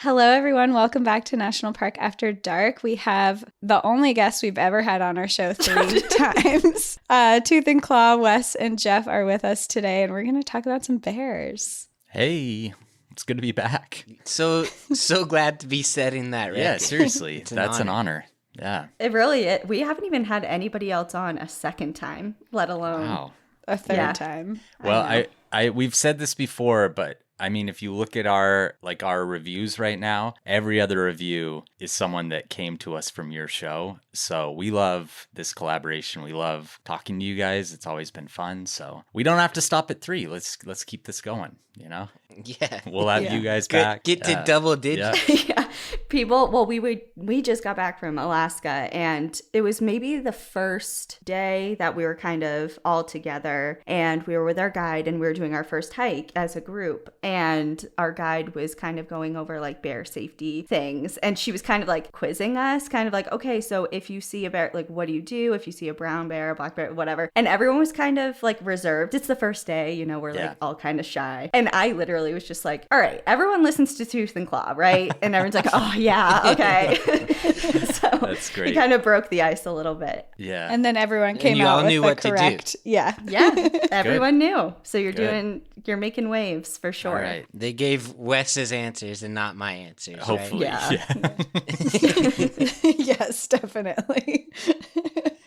Hello, everyone. Welcome back to National Park After Dark. We have the only guest we've ever had on our show 3 times. Tooth and Claw, Wes and Jeff are with us today, and we're going to talk about some bears. Hey, it's good to be back. So glad to be setting that record. Yeah, seriously. That's an honor. Yeah. It really is. We haven't even had anybody else on a second time, let alone a third time. Well, we've said this before, but I mean, if you look at our reviews right now, every other review is someone that came to us from your show. So we love this collaboration. We love talking to you guys. It's always been fun. So we don't have to stop at 3. Let's keep this going, you know? Yeah. We'll have you guys back. Get to double digits. Yeah. People, well, we just got back from Alaska, and it was maybe the first day that we were kind of all together, and we were with our guide, and we were doing our first hike as a group, and our guide was kind of going over like bear safety things, and she was kind of like quizzing us, kind of like, okay, so if you see a bear, like, what do you do if you see a brown bear, a black bear, whatever? And everyone was kind of like reserved. It's the first day, you know, we're like all kind of shy, and I literally was just like, all right, everyone listens to Tooth and Claw, right? And everyone's like, oh yeah, okay. So that's great. We kind of broke the ice a little bit. Yeah. And then everyone came out with the correct. Yeah. Everyone knew. So you're making waves for sure. All right. They gave Wes's answers and not my answers. Hopefully. Right? Yeah. Yes, definitely.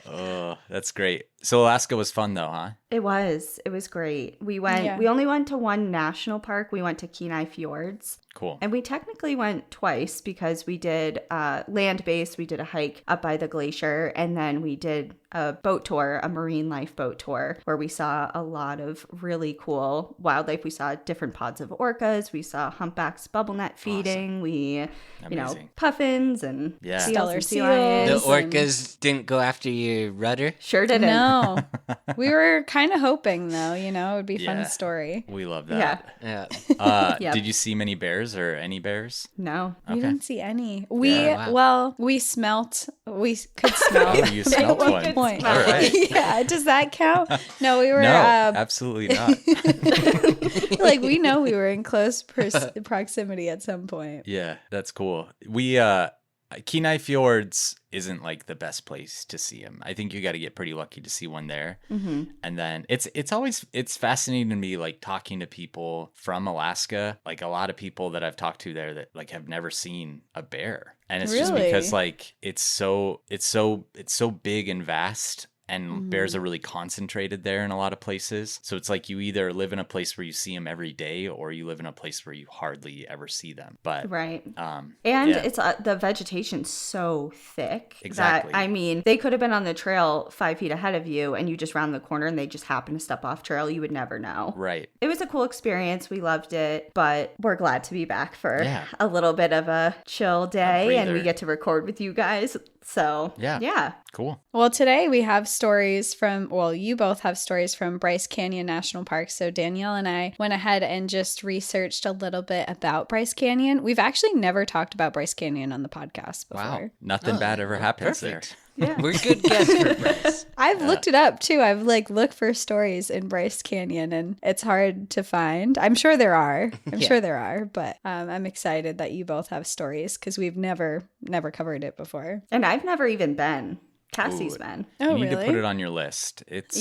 Oh, that's great. So Alaska was fun though, huh? It was great. We only went to one national park. We went to Kenai Fjords. Cool. And we technically went twice because we did land-based. We did a hike up by the glacier, and then we did a boat tour, a marine life boat tour, where we saw a lot of really cool wildlife. We saw different pods of orcas. We saw humpbacks bubble net feeding. We, puffins and stellar sea seals. lions. The orcas didn't go after your rudder? Sure didn't. No. We were kind of hoping, though, it would be a fun story. We love that. Yeah. Did you see many bears or any bears? No. We didn't see any. We could smell. Oh, you smelled one. All right. Yeah, does that count? No, we were. No, absolutely not. Like, we know we were in close proximity at some point. Yeah, that's cool. We Kenai Fjords isn't like the best place to see them. I think you got to get pretty lucky to see one there. Mm-hmm. And then it's fascinating to me, like talking to people from Alaska, like a lot of people that I've talked to there that like have never seen a bear. And it's just because like it's so big and vast. And bears are really concentrated there in a lot of places. So it's like you either live in a place where you see them every day, or you live in a place where you hardly ever see them. But it's the vegetation's so thick. Exactly. That, they could have been on the trail 5 feet ahead of you, and you just round the corner and they just happen to step off trail. You would never know. Right. It was a cool experience. We loved it, but we're glad to be back for a little bit of a chill day, and we get to record with you guys. So yeah. Cool. Well, today we have stories you both have stories from Bryce Canyon National Park. So Danielle and I went ahead and just researched a little bit about Bryce Canyon. We've actually never talked about Bryce Canyon on the podcast before. Wow. Nothing bad ever happens perfect. there. Yeah. We're good guests for Bryce. I've looked it up too. I've looked for stories in Bryce Canyon, and it's hard to find. I'm sure there are. But I'm excited that you both have stories because we've never covered it before. And I've never even been. Cassie's been. Oh, you need really? to put it on your list. It's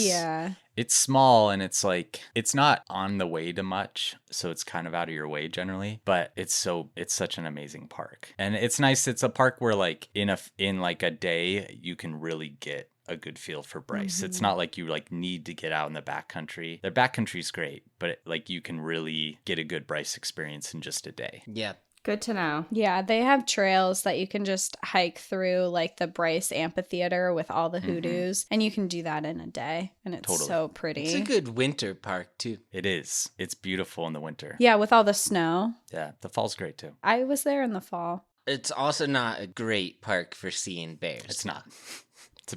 small, and it's like it's not on the way to much, so it's kind of out of your way generally, but it's such an amazing park. And it's nice. It's a park where like in like a day you can really get a good feel for Bryce. Mm-hmm. It's not like you like need to get out in the backcountry. Their backcountry's great, but like you can really get a good Bryce experience in just a day. Yeah. Good to know. Yeah, they have trails that you can just hike through, like the Bryce Amphitheater with all the hoodoos, and you can do that in a day, and it's so pretty. It's a good winter park, too. It is. It's beautiful in the winter. Yeah, with all the snow. Yeah, the fall's great, too. I was there in the fall. It's also not a great park for seeing bears. It's not.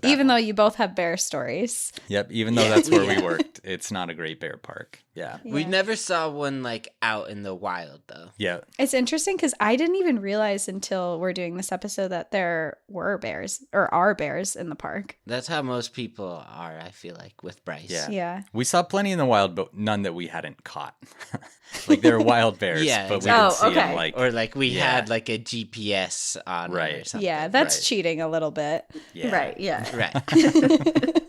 Even though you both have bear stories. Yep, even though that's where we worked, it's not a great bear park. Yeah. We never saw one like out in the wild though. Yeah. It's interesting because I didn't even realize until we're doing this episode that there were bears or are bears in the park. That's how most people are, I feel like, with Bryce. Yeah. Yeah. We saw plenty in the wild, but none that we hadn't caught. Like they're wild bears, Yeah, but exactly. we could see them okay. like Or like we Yeah. had like a GPS on it or Right. something. Yeah, that's Right. cheating a little bit. yeah. Right, yeah. Right.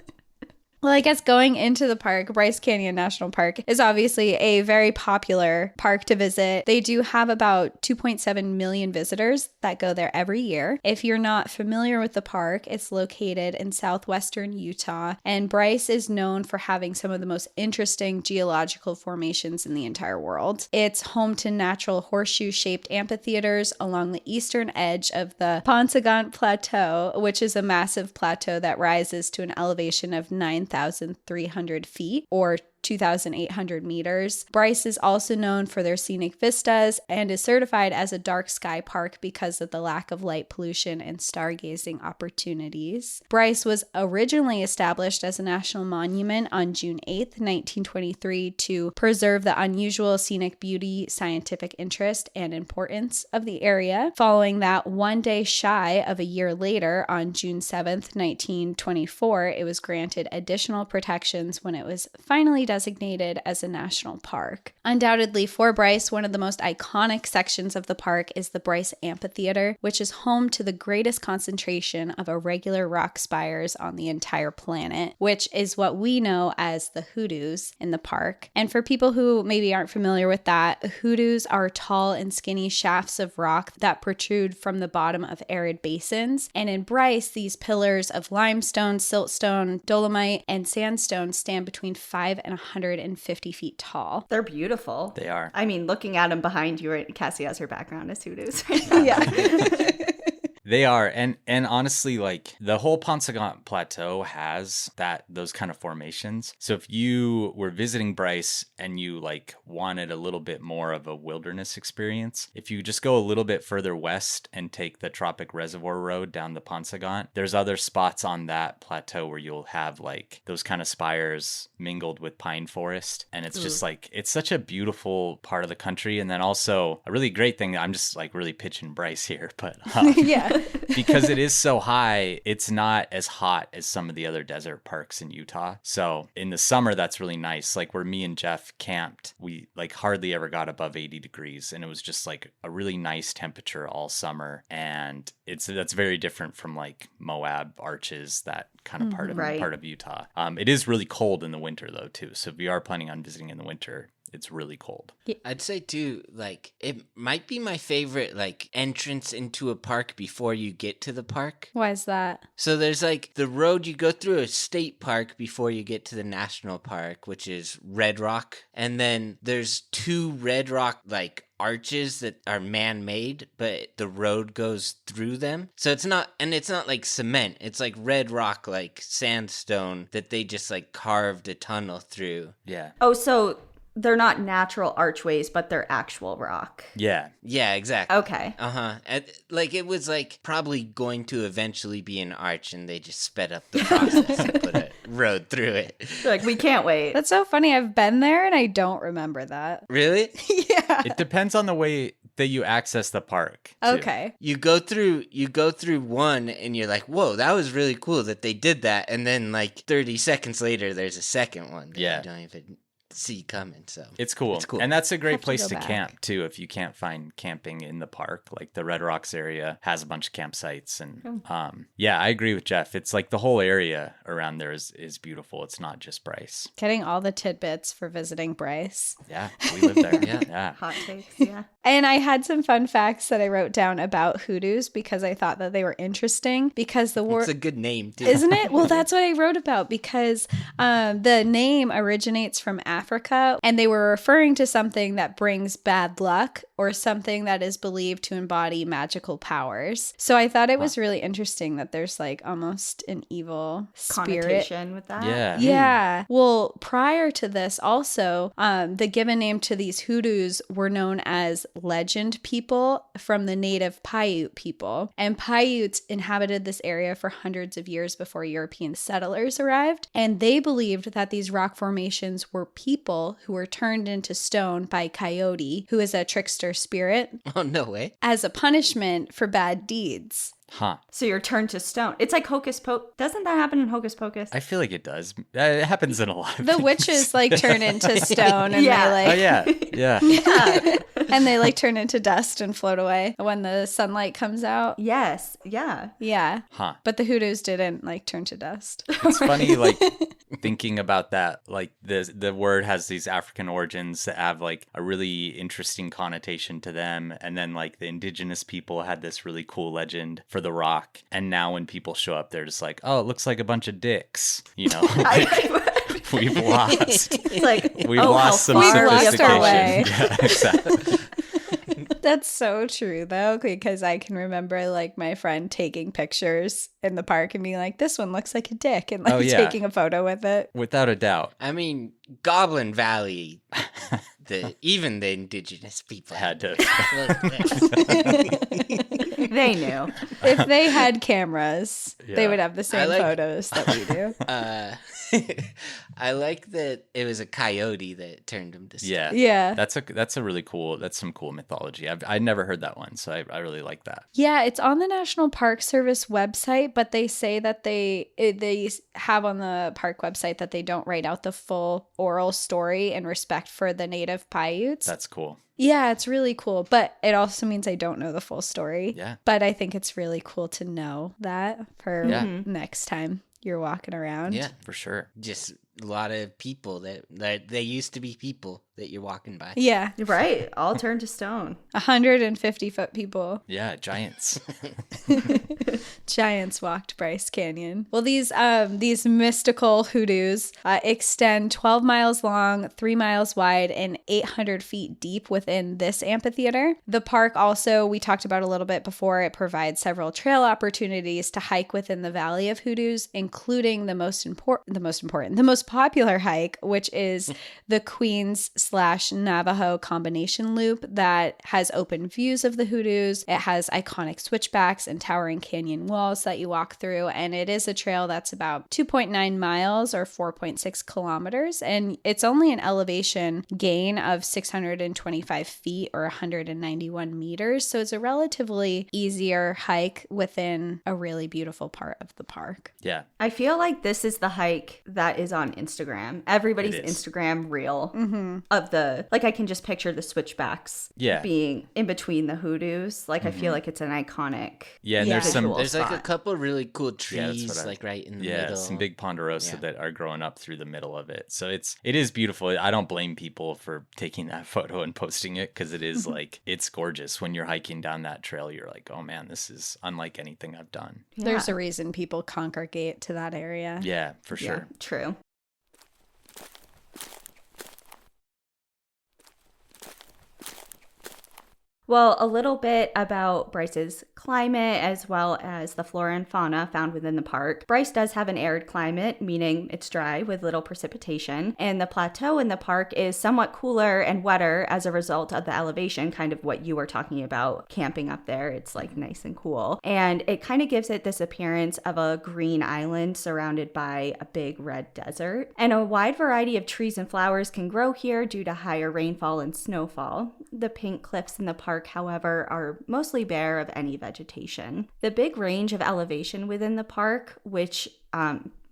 Well, I guess going into the park, Bryce Canyon National Park is obviously a very popular park to visit. They do have about 2.7 million visitors that go there every year. If you're not familiar with the park, it's located in southwestern Utah, and Bryce is known for having some of the most interesting geological formations in the entire world. It's home to natural horseshoe-shaped amphitheaters along the eastern edge of the Paunsaugunt Plateau, which is a massive plateau that rises to an elevation of 9,300 feet or 2,800 meters. Bryce is also known for their scenic vistas and is certified as a dark sky park because of the lack of light pollution and stargazing opportunities. Bryce was originally established as a national monument on June 8th, 1923 to preserve the unusual scenic beauty, scientific interest, and importance of the area. Following that, one day shy of a year later, on June 7th, 1924, it was granted additional protections when it was finally designated as a national park. Undoubtedly, for Bryce, one of the most iconic sections of the park is the Bryce Amphitheater, which is home to the greatest concentration of irregular rock spires on the entire planet, which is what we know as the hoodoos in the park. And for people who maybe aren't familiar with that, hoodoos are tall and skinny shafts of rock that protrude from the bottom of arid basins. And in Bryce, these pillars of limestone, siltstone, dolomite, and sandstone stand between 5 and 150 feet tall. They're beautiful. They are. I mean, looking at them behind you, right? Cassie has her background as hoodoos right now. Yeah. They are, and honestly, like the whole Paunsaugunt Plateau has those kind of formations. So if you were visiting Bryce and you like wanted a little bit more of a wilderness experience, if you just go a little bit further west and take the Tropic Reservoir Road down the Paunsaugunt, there's other spots on that plateau where you'll have like those kind of spires mingled with pine forest, and it's just like it's such a beautiful part of the country. And then also a really great thing. I'm just like really pitching Bryce here, but Yeah. because it is so high, it's not as hot as some of the other desert parks in Utah. So in the summer, that's really nice. Like where me and Jeff camped, we like hardly ever got above 80 degrees. And it was just like a really nice temperature all summer. And that's very different from like Moab, Arches, that kind of part of Utah. It is really cold in the winter though, too. So if you are planning on visiting in the winter, it's really cold. I'd say too, like it might be my favorite like entrance into a park before you get to the park. Why is that? So there's like the road, you go through a state park before you get to the national park, which is Red Rock. And then there's 2 Red Rock like arches that are man-made, but the road goes through them. So it's not like cement. It's like red rock, like sandstone that they just like carved a tunnel through. Yeah. Oh, so they're not natural archways, but they're actual rock. Yeah. Yeah, exactly. Okay. Like it was like probably going to eventually be an arch, and they just sped up the process and put a road through it. They're like, we can't wait. That's so funny. I've been there and I don't remember that. Really? Yeah. It depends on the way that you access the park, too. Okay. You go through one and you're like, whoa, that was really cool that they did that. And then like 30 seconds later, there's a second one that you don't even see coming. So it's cool. It's cool. And that's a great Have to place go to back. camp too if you can't find camping in the park. Like the Red Rocks area has a bunch of campsites, and yeah, I agree with Jeff. It's like the whole area around there is beautiful. It's not just Bryce. Getting all the tidbits for visiting Bryce. Yeah, we live there. Yeah. Hot takes, yeah. And I had some fun facts that I wrote down about hoodoos because I thought that they were interesting because the word... It's a good name, too. Isn't it? Well, that's what I wrote about because the name originates from Africa, and they were referring to something that brings bad luck or something that is believed to embody magical powers. So I thought it was really interesting that there's like almost an evil spirit Connotation with that. Yeah. Yeah. Well, prior to this, also, the given name to these hoodoos were known as legend people from the native Paiute people. And Paiutes inhabited this area for hundreds of years before European settlers arrived. And they believed that these rock formations were people who were turned into stone by Coyote, who is a trickster spirit, Oh, no way. as a punishment for bad deeds. Huh. So you're turned to stone. It's like Hocus Pocus. Doesn't that happen in Hocus Pocus? I feel like it does. It happens in a lot of The things. witches like turn into stone and Yeah. they Oh, like yeah. Yeah. and they like turn into dust and float away when the sunlight comes out. Yes. Yeah. Yeah. Huh. But the hoodoos didn't like turn to dust. It's funny, like, thinking about that. Like, the word has these African origins that have, like, a really interesting connotation to them. And then, like, the indigenous people had this really cool legend for the rock. And now when people show up, they're just like, oh, it looks like a bunch of dicks. You know? We've lost. It's like, We've oh, lost how some far we have lost our sophistication. way. Yeah, exactly. That's so true though, because I can remember like my friend taking pictures in the park and being like, this one looks like a dick, and like Oh, yeah. taking a photo with it. Without a doubt. I mean, Goblin Valley, even the indigenous people Had to. They knew. If they had cameras, they Yeah. would have the same like- photos that we do. I like that it was a coyote that turned him to stone. Yeah. Yeah. That's a really cool, that's some cool mythology. I'd never heard that one, so I really like that. Yeah, it's on the National Park Service website, but they say that they have on the park website that they don't write out the full oral story in respect for the native Paiutes. That's cool. Yeah, it's really cool, but it also means I don't know the full story. Yeah. But I think it's really cool to know that for Yeah. next time you're walking around. Yeah, For sure. just a lot of people that they used to be people that you're walking by. Yeah. Right. All turned to stone. 150-foot people. Yeah, giants. Giants walked Bryce Canyon. Well, these mystical hoodoos extend 12 miles long, 3 miles wide, and 800 feet deep within this amphitheater. The park also, we talked about a little bit before, it provides several trail opportunities to hike within the Valley of Hoodoos, including the most popular hike, which is the Queens/Navajo combination loop that has open views of the hoodoos. It has iconic switchbacks and towering canyon walls that you walk through, and it is a trail that's about 2.9 miles or 4.6 kilometers, and it's only an elevation gain of 625 feet or 191 meters, so it's a relatively easier hike within a really beautiful part of the park. Yeah. I feel like this is the hike that is on Instagram. Everybody's It is. Instagram reel of the, like, I can just picture the switchbacks Yeah. being in between the hoodoos. Like, I feel like it's an iconic. Yeah, and Yeah. there's some Visual. There's like a spot. couple really cool Yeah, that's trees, what I- like right in the yeah, middle. some big ponderosa Yeah. that are growing up through the middle of it. So it is beautiful. I don't blame people for taking that photo and posting it, because it is like, it's gorgeous. When you're hiking down that trail, you're like, oh man, this is unlike anything I've done. There's a reason people congregate to that area. Yeah, for Yeah, sure. true. Well, a little bit about Bryce's climate as well as the flora and fauna found within the park. Bryce does have an arid climate, meaning it's dry with little precipitation, and the plateau in the park is somewhat cooler and wetter as a result of the elevation, kind of what you were talking about camping up there. It's like nice and cool. And it kind of gives it this appearance of a green island surrounded by a big red desert. And a wide variety of trees and flowers can grow here due to higher rainfall and snowfall. The pink cliffs in the park, however, are mostly bare of any vegetation. The big range of elevation within the park, which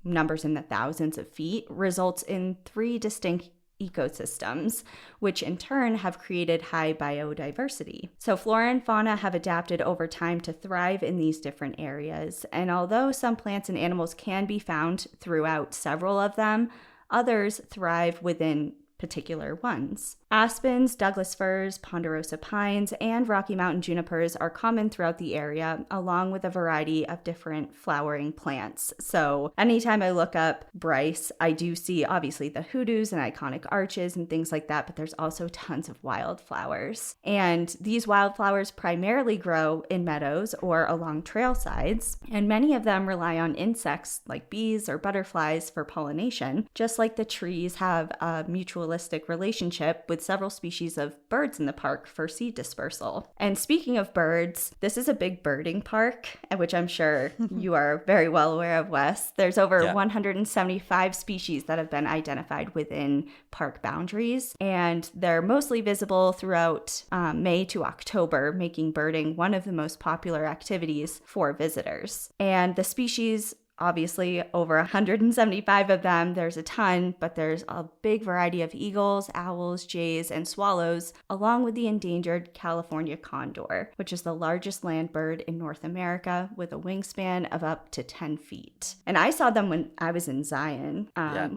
numbers in the thousands of feet, results in 3 distinct ecosystems, which in turn have created high biodiversity. So flora and fauna have adapted over time to thrive in these different areas. And although some plants and animals can be found throughout several of them, others thrive within particular ones. Aspens, Douglas firs, ponderosa pines, and Rocky Mountain junipers are common throughout the area, along with a variety of different flowering plants. So anytime I look up Bryce, I do see obviously the hoodoos and iconic arches and things like that, but there's also tons of wildflowers. And these wildflowers primarily grow in meadows or along trail sides, and many of them rely on insects like bees or butterflies for pollination, just like the trees have a mutualistic mutualistic relationship with several species of birds in the park for seed dispersal. And speaking of birds, this is a big birding park, which I'm sure you are very well aware of, Wes. There's over 175 species that have been identified within park boundaries, and they're mostly visible throughout May to October, making birding one of the most popular activities for visitors. And the species, obviously, over 175 of them. There's a ton, but there's a big variety of eagles, owls, jays, and swallows, along with the endangered California condor, which is the largest land bird in North America with a wingspan of up to 10 feet. And I saw them when I was in Zion,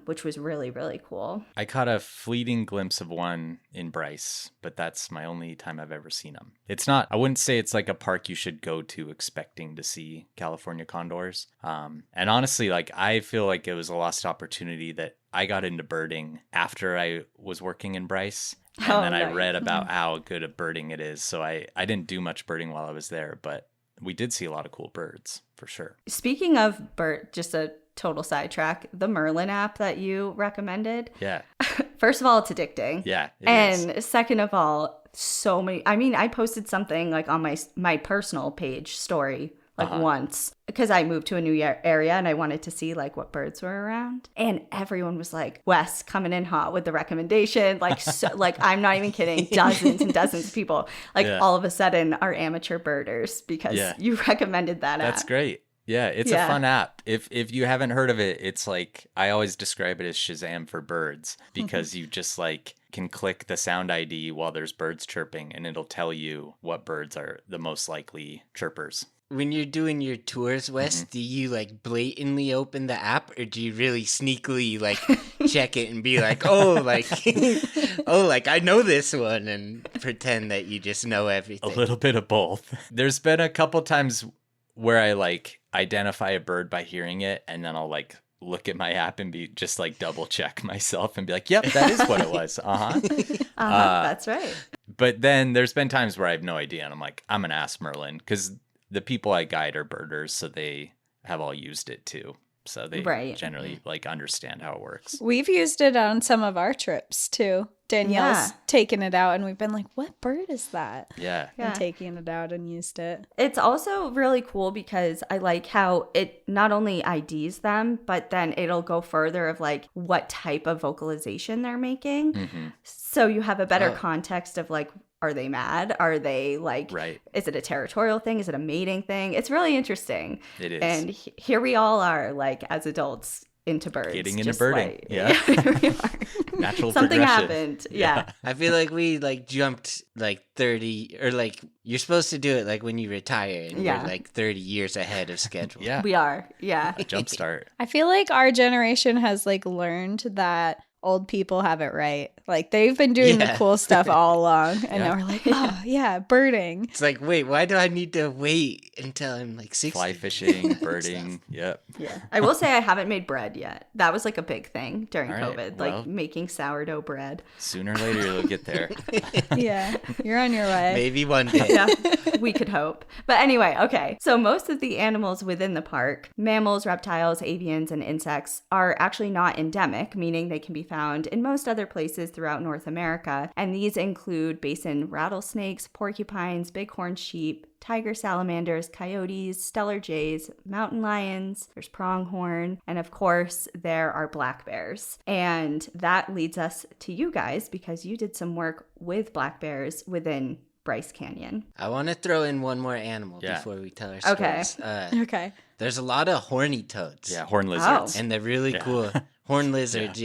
which was really, really cool. I caught a fleeting glimpse of one in Bryce, but that's my only time I've ever seen them. It's not, I wouldn't say it's like a park you should go to expecting to see California condors. And honestly, like, I feel like it was a lost opportunity that I got into birding after I was working in Bryce. And then I read about how good at birding it is. So I didn't do much birding while I was there, but we did see a lot of cool birds for sure. Speaking of bird, just a total sidetrack, the Merlin app that you recommended. Yeah. First of all, it's addicting. Yeah. And second of all, so many, I mean, I posted something like on my personal page story once because I moved to a new area and I wanted to see like what birds were around, and everyone was like, Wes coming in hot with the recommendation, like so, like I'm not even kidding, dozens and dozens of people like all of a sudden are amateur birders because you recommended that app. That's great. Yeah, it's a fun app. If you haven't heard of it, it's like, I always describe it as Shazam for birds, because you just like can click the sound ID while there's birds chirping and it'll tell you what birds are the most likely chirpers. When you're doing your tours, Wes, do you like blatantly open the app, or do you really sneakily like check it and be like, oh, like, oh, like I know this one, and pretend that you just know everything? A little bit of both. There's been a couple times where I like identify a bird by hearing it, and then I'll like look at my app and be just like double check myself and be like, yep, that is what it was. That's right. But then there's been times where I have no idea, and I'm like, I'm gonna ask Merlin, because the people I guide are birders, so they have all used it too. So they generally like understand how it works. We've used it on some of our trips too. Danielle's taken it out and we've been like, what bird is that? Yeah. And taking it out and used it. It's also really cool because I like how it not only IDs them, but then it'll go further of like what type of vocalization they're making. Mm-hmm. So you have a better context of like, are they mad? Are they like, is it a territorial thing? Is it a mating thing? It's really interesting. It is. And here we all are, like, as adults, into birds. Getting into birding. Like, yeah. We are. Natural Something progression. happened. Yeah. I feel like we like jumped like 30, or like you're supposed to do it like when you retire, and you're like 30 years ahead of schedule. Yeah. We are. Yeah. A jump start. I feel like our generation has like learned that old people have it right. Like they've been doing the cool stuff all along, and now we're like, oh yeah, birding. It's like, wait, why do I need to wait until I'm like 60? Fly fishing, birding. Yep. Yeah. I will say I haven't made bread yet. That was like a big thing during COVID, like making sourdough bread. Sooner or later you'll get there. Yeah, you're on your way. Maybe one day. Yeah, we could hope. But anyway, okay. So most of the animals within the park, mammals, reptiles, avians, and insects, are actually not endemic, meaning they can be found in most other places throughout North America. And these include basin rattlesnakes, porcupines, bighorn sheep, tiger salamanders, coyotes, stellar jays, mountain lions, there's pronghorn, and of course, there are black bears. And that leads us to you guys, because you did some work with black bears within Bryce Canyon. I want to throw in one more animal before we tell our stories. Okay. There's a lot of horny toads. Yeah, horn lizards. And they're really cool. Horn lizards,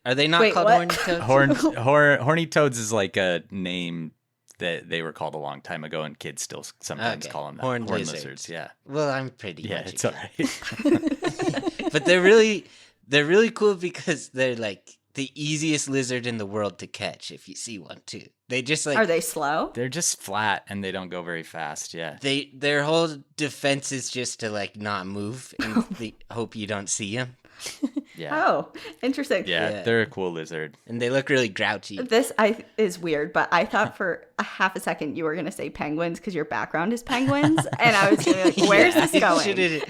Are they not called horny toads? Horny toads is like a name that they were called a long time ago, and kids still sometimes call them that. Horn lizards. Yeah. Well, I'm pretty much it's all right. But they're really cool because they're like the easiest lizard in the world to catch if you see one too. They just like, are they slow? They're just flat and they don't go very fast. Yeah. Their whole defense is just to like not move and hope you don't see them. Yeah. Oh, interesting. Yeah, they're a cool lizard. And they look really grouchy. This is weird, but I thought for a half a second you were going to say penguins because your background is penguins. And I was going to be like, where's this going?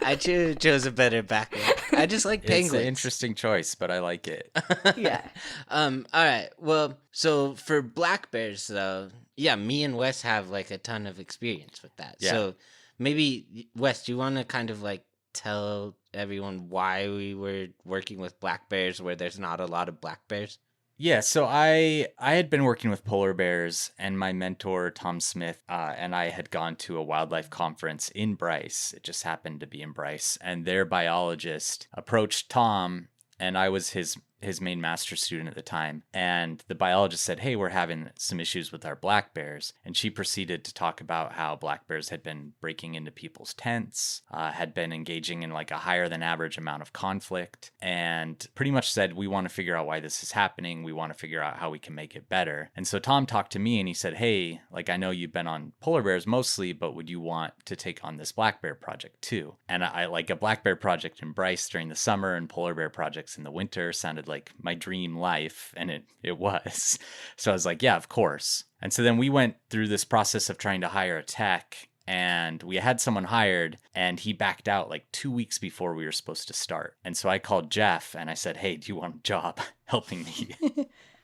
I should have chose a better background. I just like penguins. It's an interesting choice, but I like it. Yeah. All right. Well, so for black bears, though, yeah, me and Wes have like a ton of experience with that. Yeah. So maybe, Wes, do you want to kind of like tell everyone why we were working with black bears where there's not a lot of black bears? Yeah, so I had been working with polar bears, and my mentor Tom Smith and I had gone to a wildlife conference in Bryce. It just happened to be in Bryce, and their biologist approached Tom, and I was his main master student at the time. And the biologist said, "Hey, we're having some issues with our black bears." And she proceeded to talk about how black bears had been breaking into people's tents, had been engaging in like a higher than average amount of conflict, and pretty much said, "We want to figure out why this is happening. We want to figure out how we can make it better." And so Tom talked to me and he said, "Hey, like I know you've been on polar bears mostly, but would you want to take on this black bear project too?" And I like a black bear project in Bryce during the summer and polar bear projects in the winter sounded like my dream life, and it was. So I was like, yeah, of course. And so then we went through this process of trying to hire a tech, and we had someone hired, and he backed out like 2 weeks before we were supposed to start. And so I called Jeff and I said, "Hey, do you want a job helping me?"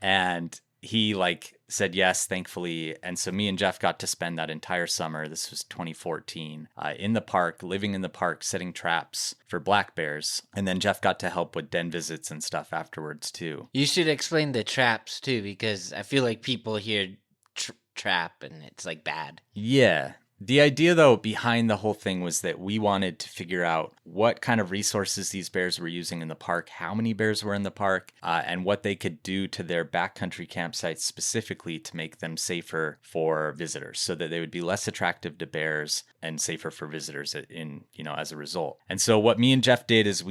And he like said yes, thankfully. And so me and Jeff got to spend that entire summer, this was 2014, in the park, living in the park, setting traps for black bears. And then Jeff got to help with den visits and stuff afterwards too. You should explain the traps too, because I feel like people hear trap and it's like bad. Yeah. The idea, though, behind the whole thing was that we wanted to figure out what kind of resources these bears were using in the park, how many bears were in the park, and what they could do to their backcountry campsites specifically to make them safer for visitors, so that they would be less attractive to bears and safer for visitors as a result. And so what me and Jeff did is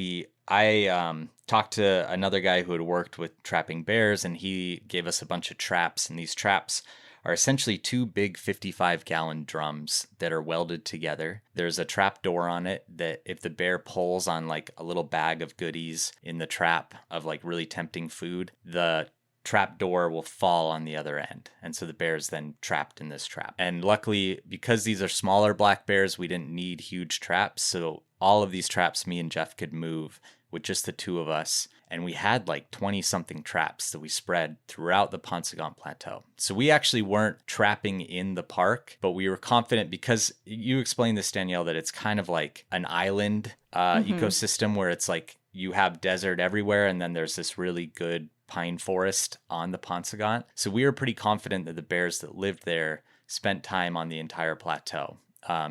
I talked to another guy who had worked with trapping bears, and he gave us a bunch of traps, and these traps are essentially two big 55-gallon drums that are welded together. There's a trap door on it that if the bear pulls on like a little bag of goodies in the trap of like really tempting food, the trap door will fall on the other end. And so the bear's then trapped in this trap. And luckily, because these are smaller black bears, we didn't need huge traps. So all of these traps me and Jeff could move with just the two of us. And we had like 20-something traps that we spread throughout the Paunsaugunt Plateau. So we actually weren't trapping in the park, but we were confident because you explained this, Danielle, that it's kind of like an island ecosystem where it's like you have desert everywhere and then there's this really good pine forest on the Paunsaugunt. So we were pretty confident that the bears that lived there spent time on the entire plateau.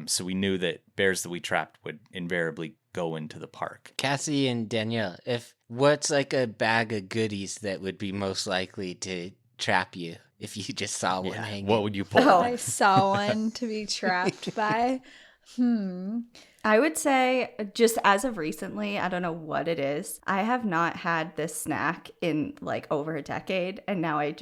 So we knew that bears that we trapped would invariably go into the park. Cassie and Danielle, what's like a bag of goodies that would be most likely to trap you if you just saw one hanging? What would you pull? I saw one to be trapped by. I would say just as of recently, I don't know what it is. I have not had this snack in like over a decade, and now I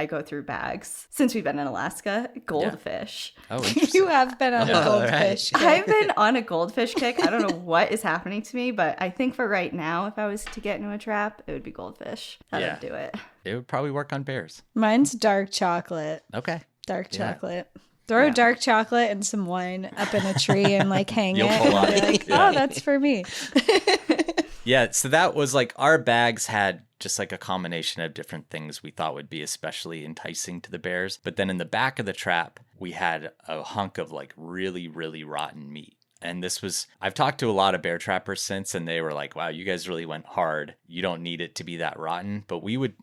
go through bags since we've been in Alaska. Goldfish. Oh, interesting. You have been on a goldfish kick. I've been on a goldfish kick. I don't know what is happening to me, but I think for right now, if I was to get into a trap, it would be goldfish. That would do it. It would probably work on bears. Mine's dark chocolate. Okay. Dark chocolate. Throw dark chocolate and some wine up in a tree and like hang You'll it. pull on And be it. like, Yeah. oh, that's for me. Yeah, so that was like our bags had just like a combination of different things we thought would be especially enticing to the bears. But then in the back of the trap, we had a hunk of like really, really rotten meat. And I've talked to a lot of bear trappers since, and they were like, wow, you guys really went hard. You don't need it to be that rotten. But we would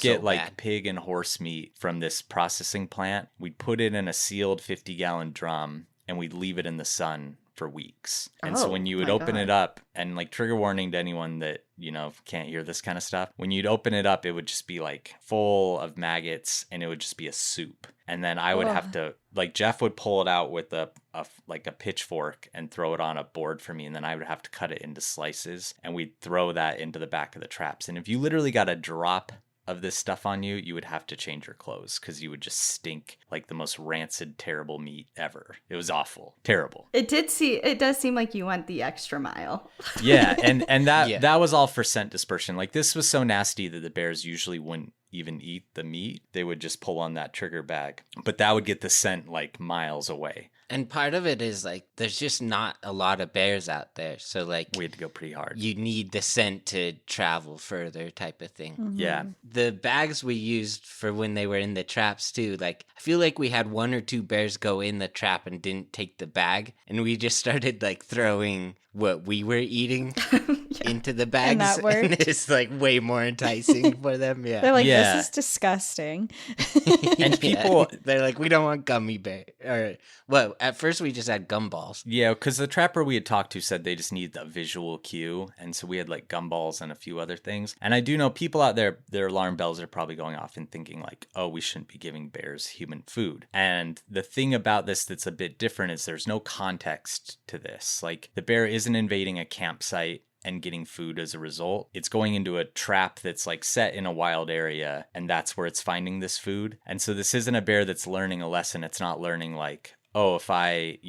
get like pig and horse meat from this processing plant. We'd put it in a sealed 50-gallon drum and we'd leave it in the sun for weeks. And so when you would open it up, and like trigger warning to anyone that, can't hear this kind of stuff, when you'd open it up, it would just be like full of maggots and it would just be a soup. And then I would have to, like Jeff would pull it out with a pitchfork and throw it on a board for me. And then I would have to cut it into slices and we'd throw that into the back of the traps. And if you literally got a drop of this stuff on you, you would have to change your clothes because you would just stink like the most rancid, terrible meat ever. It was awful. Terrible. It does seem like you went the extra mile. Yeah, and that that was all for scent dispersion. Like this was so nasty that the bears usually wouldn't even eat the meat. They would just pull on that trigger bag. But that would get the scent like miles away. And part of it is like there's just not a lot of bears out there. So like We had to go pretty hard. you need the scent to travel further type of thing. Mm-hmm. Yeah. The bags we used for when they were in the traps too, like I feel like we had 1 or 2 bears go in the trap and didn't take the bag, and we just started like throwing what we were eating into the bags, that worked? and it's like way more enticing for them. They're Yeah. like, Yeah. this is disgusting. And people- they're like, we don't want gummy bear. Or well, at first we just had gumballs. Yeah, because the trapper we had talked to said they just need a visual cue. And so we had like gumballs and a few other things. And I do know people out there, their alarm bells are probably going off and thinking like, oh, we shouldn't be giving bears human food. And the thing about this that's a bit different is there's no context to this. Like the bear isn't invading a campsite and getting food as a result. It's going into a trap that's like set in a wild area, and that's where it's finding this food. And so this isn't a bear that's learning a lesson. It's not learning like, oh, if I,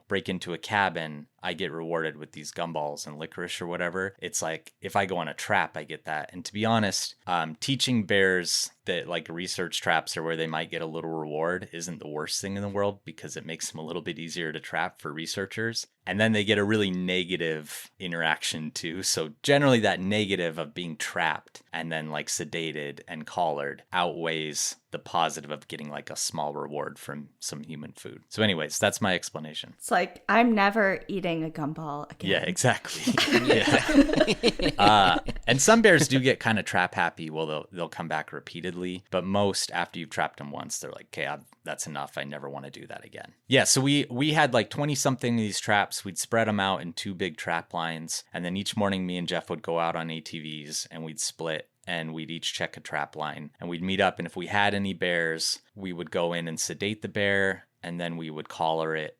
break into a cabin, I get rewarded with these gumballs and licorice or whatever. It's like, if I go on a trap, I get that. And to be honest, teaching bears that like research traps are where they might get a little reward isn't the worst thing in the world, because it makes them a little bit easier to trap for researchers. And then they get a really negative interaction too. So generally that negative of being trapped and then like sedated and collared outweighs the positive of getting like a small reward from some human food. So anyways, that's my explanation. It's like, I'm never eating a gumball again. Yeah, exactly. Yeah. And some bears do get kind of trap happy. Well, they'll come back repeatedly, but most after you've trapped them once, they're like, okay, that's enough. I never want to do that again. Yeah. So we had like 20 something of these traps. We'd spread them out in 2 big trap lines. And then each morning me and Jeff would go out on ATVs and we'd split, and we'd each check a trap line, and we'd meet up. And if we had any bears, we would go in and sedate the bear, and then we would collar it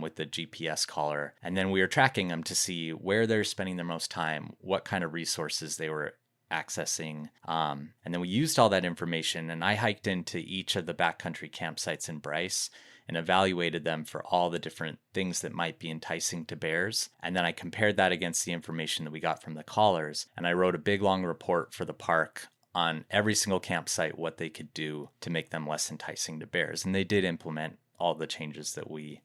with the GPS collar. And then we were tracking them to see where they're spending their most time, what kind of resources they were accessing. And then we used all that information, and I hiked into each of the backcountry campsites in Bryce and evaluated them for all the different things that might be enticing to bears. And then I compared that against the information that we got from the collars. And I wrote a big long report for the park on every single campsite, what they could do to make them less enticing to bears. And they did implement all the changes that we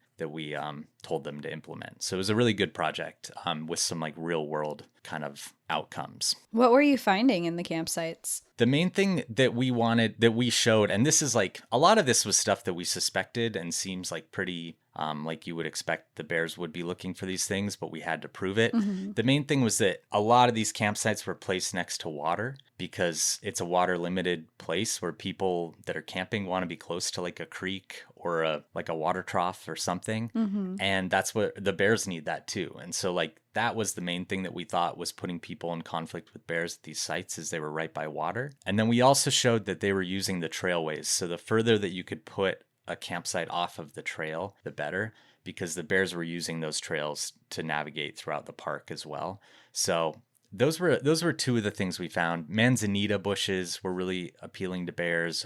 told them to implement. So it was a really good project with some like real world kind of outcomes. What were you finding in the campsites? The main thing that we showed, and this is like, a lot of this was stuff that we suspected and seems like pretty, like you would expect the bears would be looking for these things, but we had to prove it. Mm-hmm. The main thing was that a lot of these campsites were placed next to water, because it's a water limited place where people that are camping want to be close to like a creek or a water trough or something. Mm-hmm. And that's what the bears need, that too. And so like that was the main thing that we thought was putting people in conflict with bears at these sites, is they were right by water. And then we also showed that they were using the trailways. So the further that you could put a campsite off of the trail, the better, because the bears were using those trails to navigate throughout the park as well. So those were 2 of the things we found. Manzanita bushes were really appealing to bears.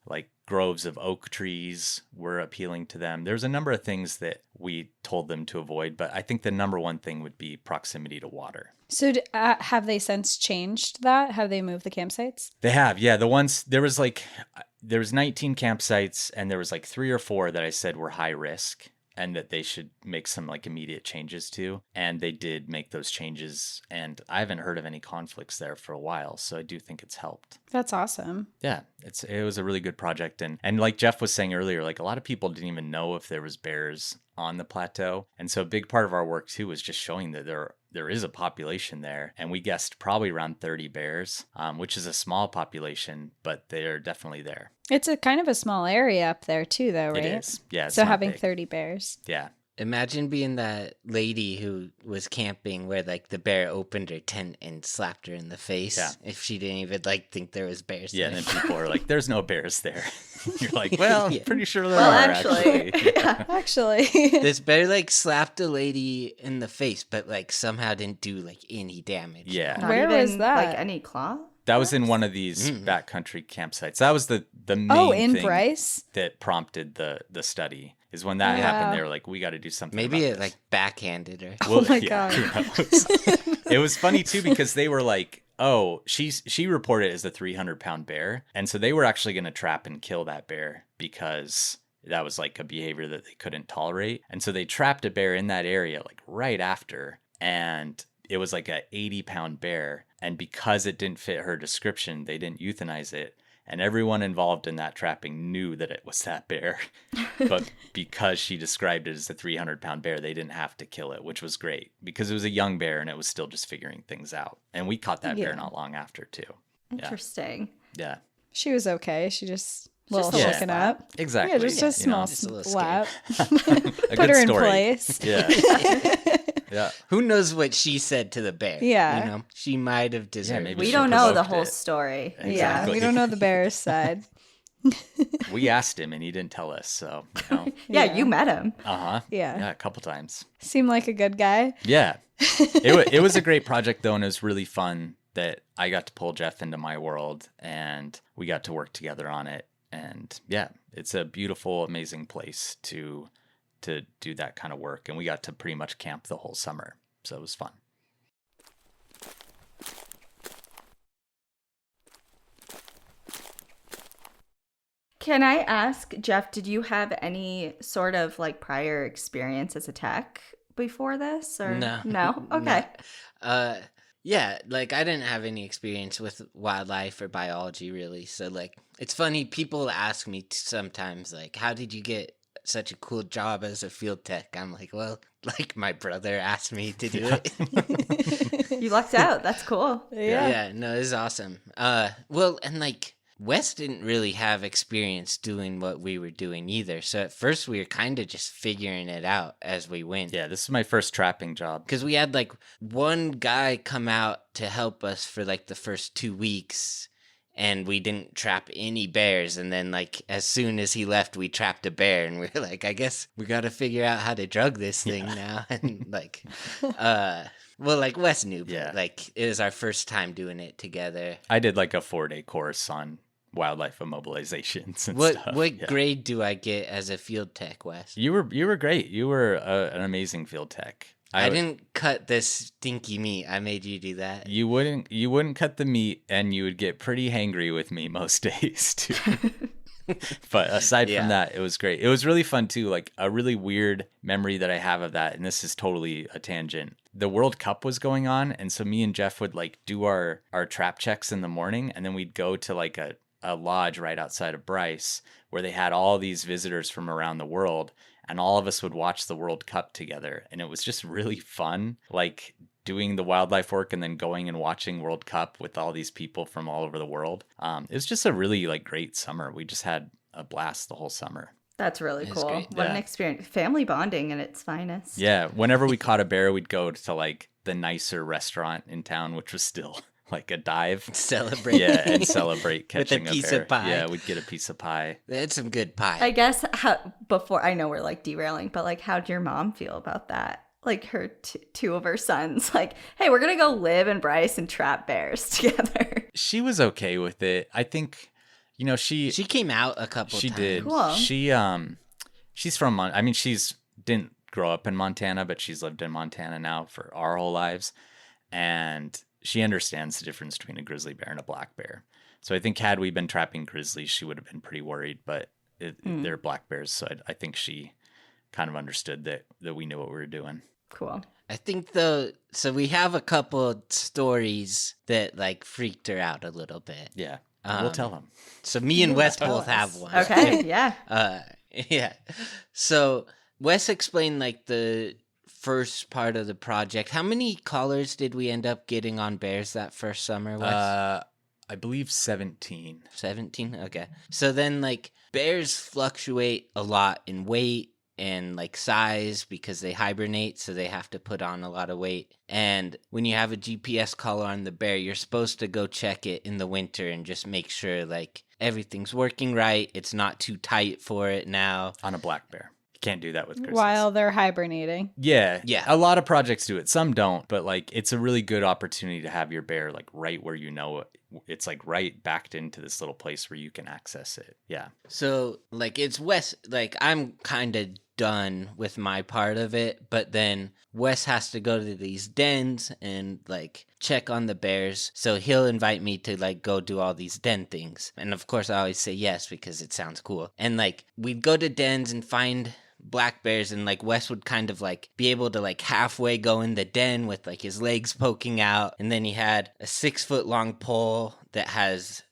Like groves of oak trees were appealing to them. There's a number of things that we told them to avoid, but I think the number one thing would be proximity to water. So have they since changed that? Have they moved the campsites? They have, yeah. There was 19 campsites, and there was like 3 or 4 that I said were high risk and that they should make some like immediate changes to. And they did make those changes, and I haven't heard of any conflicts there for a while. So I do think it's helped. That's awesome. Yeah, it was a really good project. And like Jeff was saying earlier, like a lot of people didn't even know if there was bears on the plateau. And so a big part of our work too was just showing that there is a population there. And we guessed probably around 30 bears, which is a small population, but they're definitely there. It's a kind of a small area up there too, though, right? It is. Yeah. It's So not having big. 30 bears. Yeah. Imagine being that lady who was camping where like the bear opened her tent and slapped her in the face. Yeah. If she didn't even like think there was bears Yeah. there. And then people are like, there's no bears there. You're like, well, Yeah. I'm pretty sure there Well, are actually. actually. Actually. This bear like slapped a lady in the face, but like somehow didn't do like any damage. Yeah. Not Where even, was that? Like any claw? That was in one of these Mm. backcountry campsites. That was the main In thing Bryce? that prompted the study. Is when that Yeah. happened, they were like, we got to do something. Maybe about it this. like backhanded her. Oh my God. who knows? It was funny too, because they were like, she reported it as a 300-pound bear. And so they were actually going to trap and kill that bear because that was like a behavior that they couldn't tolerate. And so they trapped a bear in that area like right after. And it was like a 80-pound bear. And because it didn't fit her description, they didn't euthanize it. And everyone involved in that trapping knew that it was that bear. But because she described it as a 300-pound bear, they didn't have to kill it, which was great because it was a young bear and it was still just figuring things out. And we caught that bear not long after, too. Interesting. Yeah. She was okay. She just little a little shaken slap. up. Exactly. Yeah, just a small just a little slap. A Put good her in story. place. Yeah. Yeah. Who knows what she said to the bear? Yeah. You know, she might have deserved maybe it. We she don't know the provoked whole it. story. Yeah, Exactly. we don't know the bear's side. We asked him and he didn't tell us. So, you know. Yeah, Yeah. you met him. Uh-huh. Yeah. Yeah, a couple times. Seemed like a good guy. Yeah. It was a great project, though, and it was really fun that I got to pull Jeff into my world and we got to work together on it. And yeah, it's a beautiful, amazing place to do that kind of work. And we got to pretty much camp the whole summer. So it was fun. Can I ask, Jeff, did you have any sort of like prior experience as a tech before this? Or No. No? Okay. No. Yeah, like I didn't have any experience with wildlife or biology really. So like it's funny, people ask me sometimes like, how did you get such a cool job as a field tech? I'm like, well, like my brother asked me to do it. You lucked out. That's cool. Yeah, no, it's awesome. Well, and like Wes didn't really have experience doing what we were doing either. So at first we were kind of just figuring it out as we went. Yeah, this is my first trapping job. Because we had like one guy come out to help us for like the first 2 weeks and we didn't trap any bears. And then like as soon as he left, we trapped a bear and we were like, I guess we got to figure out how to drug this thing now. And like, well, like Wes knew, but like it was our first time doing it together. I did like a 4-day course on wildlife immobilizations and What stuff. what grade do I get as a field tech, Wes? You were great. You were an amazing field tech. I didn't cut this stinky meat. I made you do that. You wouldn't cut the meat, and you would get pretty hangry with me most days too. But aside from that, it was great. It was really fun too. Like a really weird memory that I have of that, and this is totally a tangent. The World Cup was going on, and so me and Jeff would like do our trap checks in the morning, and then we'd go to like a lodge right outside of Bryce where they had all these visitors from around the world, and all of us would watch the World Cup together. And it was just really fun, like doing the wildlife work and then going and watching World Cup with all these people from all over the world. It was just a really like great summer. We just had a blast the whole summer. That's really That's cool. great. What an Yeah. experience. Family bonding at its finest. Yeah, whenever we caught a bear, we'd go to like the nicer restaurant in town, which was still like a dive. Celebrate. Yeah, and celebrate With a catching piece bear. of pie. Yeah, we'd get a piece of pie. They had some good pie. I guess before, I know we're like derailing, but like how'd your mom feel about that? Like her two of her sons, like, hey, we're going to go live in Bryce and trap bears together. She was okay with it. I think, you know, she came out a couple times. did. Cool. She's from I mean, she's didn't grow up in Montana, but she's lived in Montana now for our whole lives, and she understands the difference between a grizzly bear and a black bear. So I think had we been trapping grizzlies, she would have been pretty worried, but they're black bears, so I think she kind of understood that we knew what we were doing. Cool. I think so we have a couple stories that like freaked her out a little bit. Yeah, we'll tell them. So me and Wes tell both us. have one. Okay. Yeah. Yeah. So Wes explained like the first part of the project. How many collars did we end up getting on bears that first summer, Wes? I believe 17. 17? Okay. So then like bears fluctuate a lot in weight and like size because they hibernate, so they have to put on a lot of weight. And when you have a GPS collar on the bear, you're supposed to go check it in the winter and just make sure like everything's working right. It's not too tight for it now. On a black bear. You can't do that with grizzlies. While they're hibernating. Yeah. Yeah. A lot of projects do it. Some don't, but like it's a really good opportunity to have your bear like right where you know it's like right backed into this little place where you can access it. Yeah. So, like, it's Wes, like, I'm kind of done with my part of it, but then Wes has to go to these dens and, like, check on the bears. So he'll invite me to, like, go do all these den things. And of course, I always say yes because it sounds cool. And, like, we'd go to dens and find black bears, and like Wes would kind of like be able to like halfway go in the den with like his legs poking out, and then he had a 6-foot long pole that has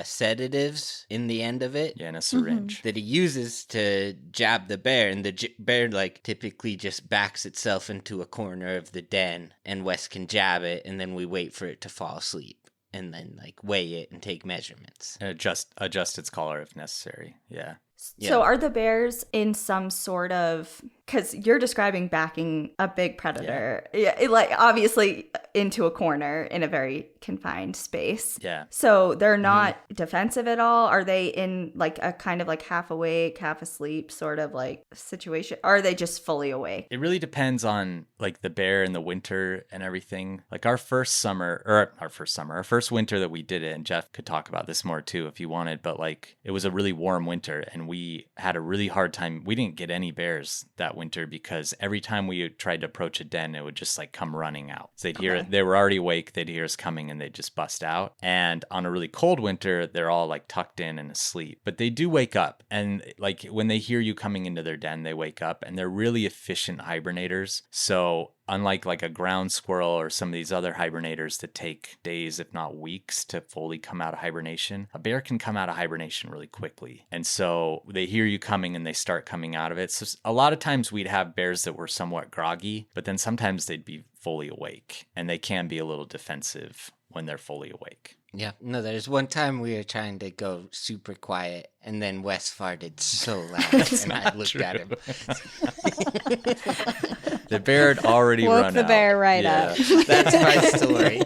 sedatives in the end of it. Yeah, and a syringe. That he uses to jab the bear, and the bear like typically just backs itself into a corner of the den, and Wes can jab it, and then we wait for it to fall asleep and then like weigh it and take measurements And adjust its collar if necessary. Yeah. So are the bears in some sort of, because you're describing backing a big predator, like obviously into a corner in a very confined space. Yeah. So they're not defensive at all? Are they in like a kind of like half awake, half asleep sort of like situation? Or are they just fully awake? It really depends on like the bear in the winter and everything. Like our first winter that we did it, and Jeff could talk about this more too if you wanted, but like it was a really warm winter and we had a really hard time. We didn't get any bears that winter because every time we tried to approach a den, it would just like come running out. So they'd hear, they were already awake, they'd hear us coming and they'd just bust out. And on a really cold winter, they're all like tucked in and asleep, but they do wake up. And like when they hear you coming into their den, they wake up, and they're really efficient hibernators. So unlike like a ground squirrel or some of these other hibernators that take days, if not weeks, to fully come out of hibernation, a bear can come out of hibernation really quickly. And so they hear you coming and they start coming out of it. So a lot of times we'd have bears that were somewhat groggy, but then sometimes they'd be fully awake, and they can be a little defensive when they're fully awake. Yeah. No, there's one time we were trying to go super quiet, and then Wes farted so loud, and I looked at him. The bear had already Woke run the out. bear right up. That's my story.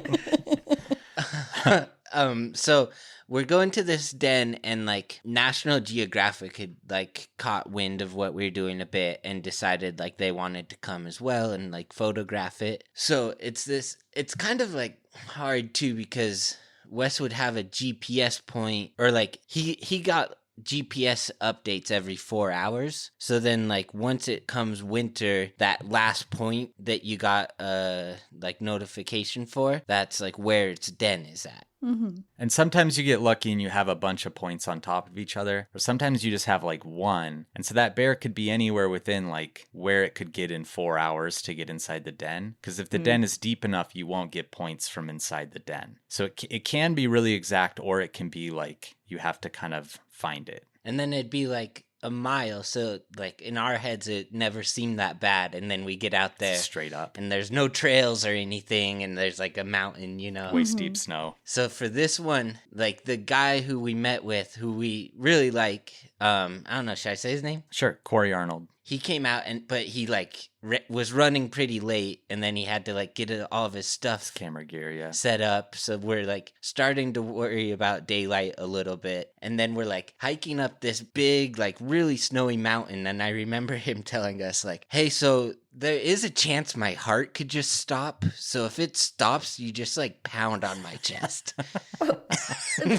So we're going to this den, and like National Geographic had like caught wind of what we were doing a bit and decided like they wanted to come as well and like photograph it. So it's kind of like hard too, because Wes would have a GPS point, or like he got GPS updates every 4 hours. So then like once it comes winter, that last point that you got like notification for, that's like where its den is at. Mm-hmm. And sometimes you get lucky and you have a bunch of points on top of each other, or sometimes you just have like one. And so that bear could be anywhere within like where it could get in 4 hours to get inside the den. Because if the den is deep enough, you won't get points from inside the den. So it can be really exact, or it can be like you have to kind of find it. And then it'd be like a mile. So like in our heads, it never seemed that bad. And then we get out there Straight up. and there's no trails or anything. And there's like a mountain, you know. Waist deep snow. So for this one, like the guy who we met with, who we really like, I don't know, should I say his name? Sure. Corey Arnold. He came out, but he like was running pretty late, and then he had to like get all of his stuff Camera gear, yeah. set up. So we're like starting to worry about daylight a little bit, and then we're like hiking up this big, like really snowy mountain. And I remember him telling us like, "Hey, so there is a chance my heart could just stop. So if it stops, you just like pound on my chest."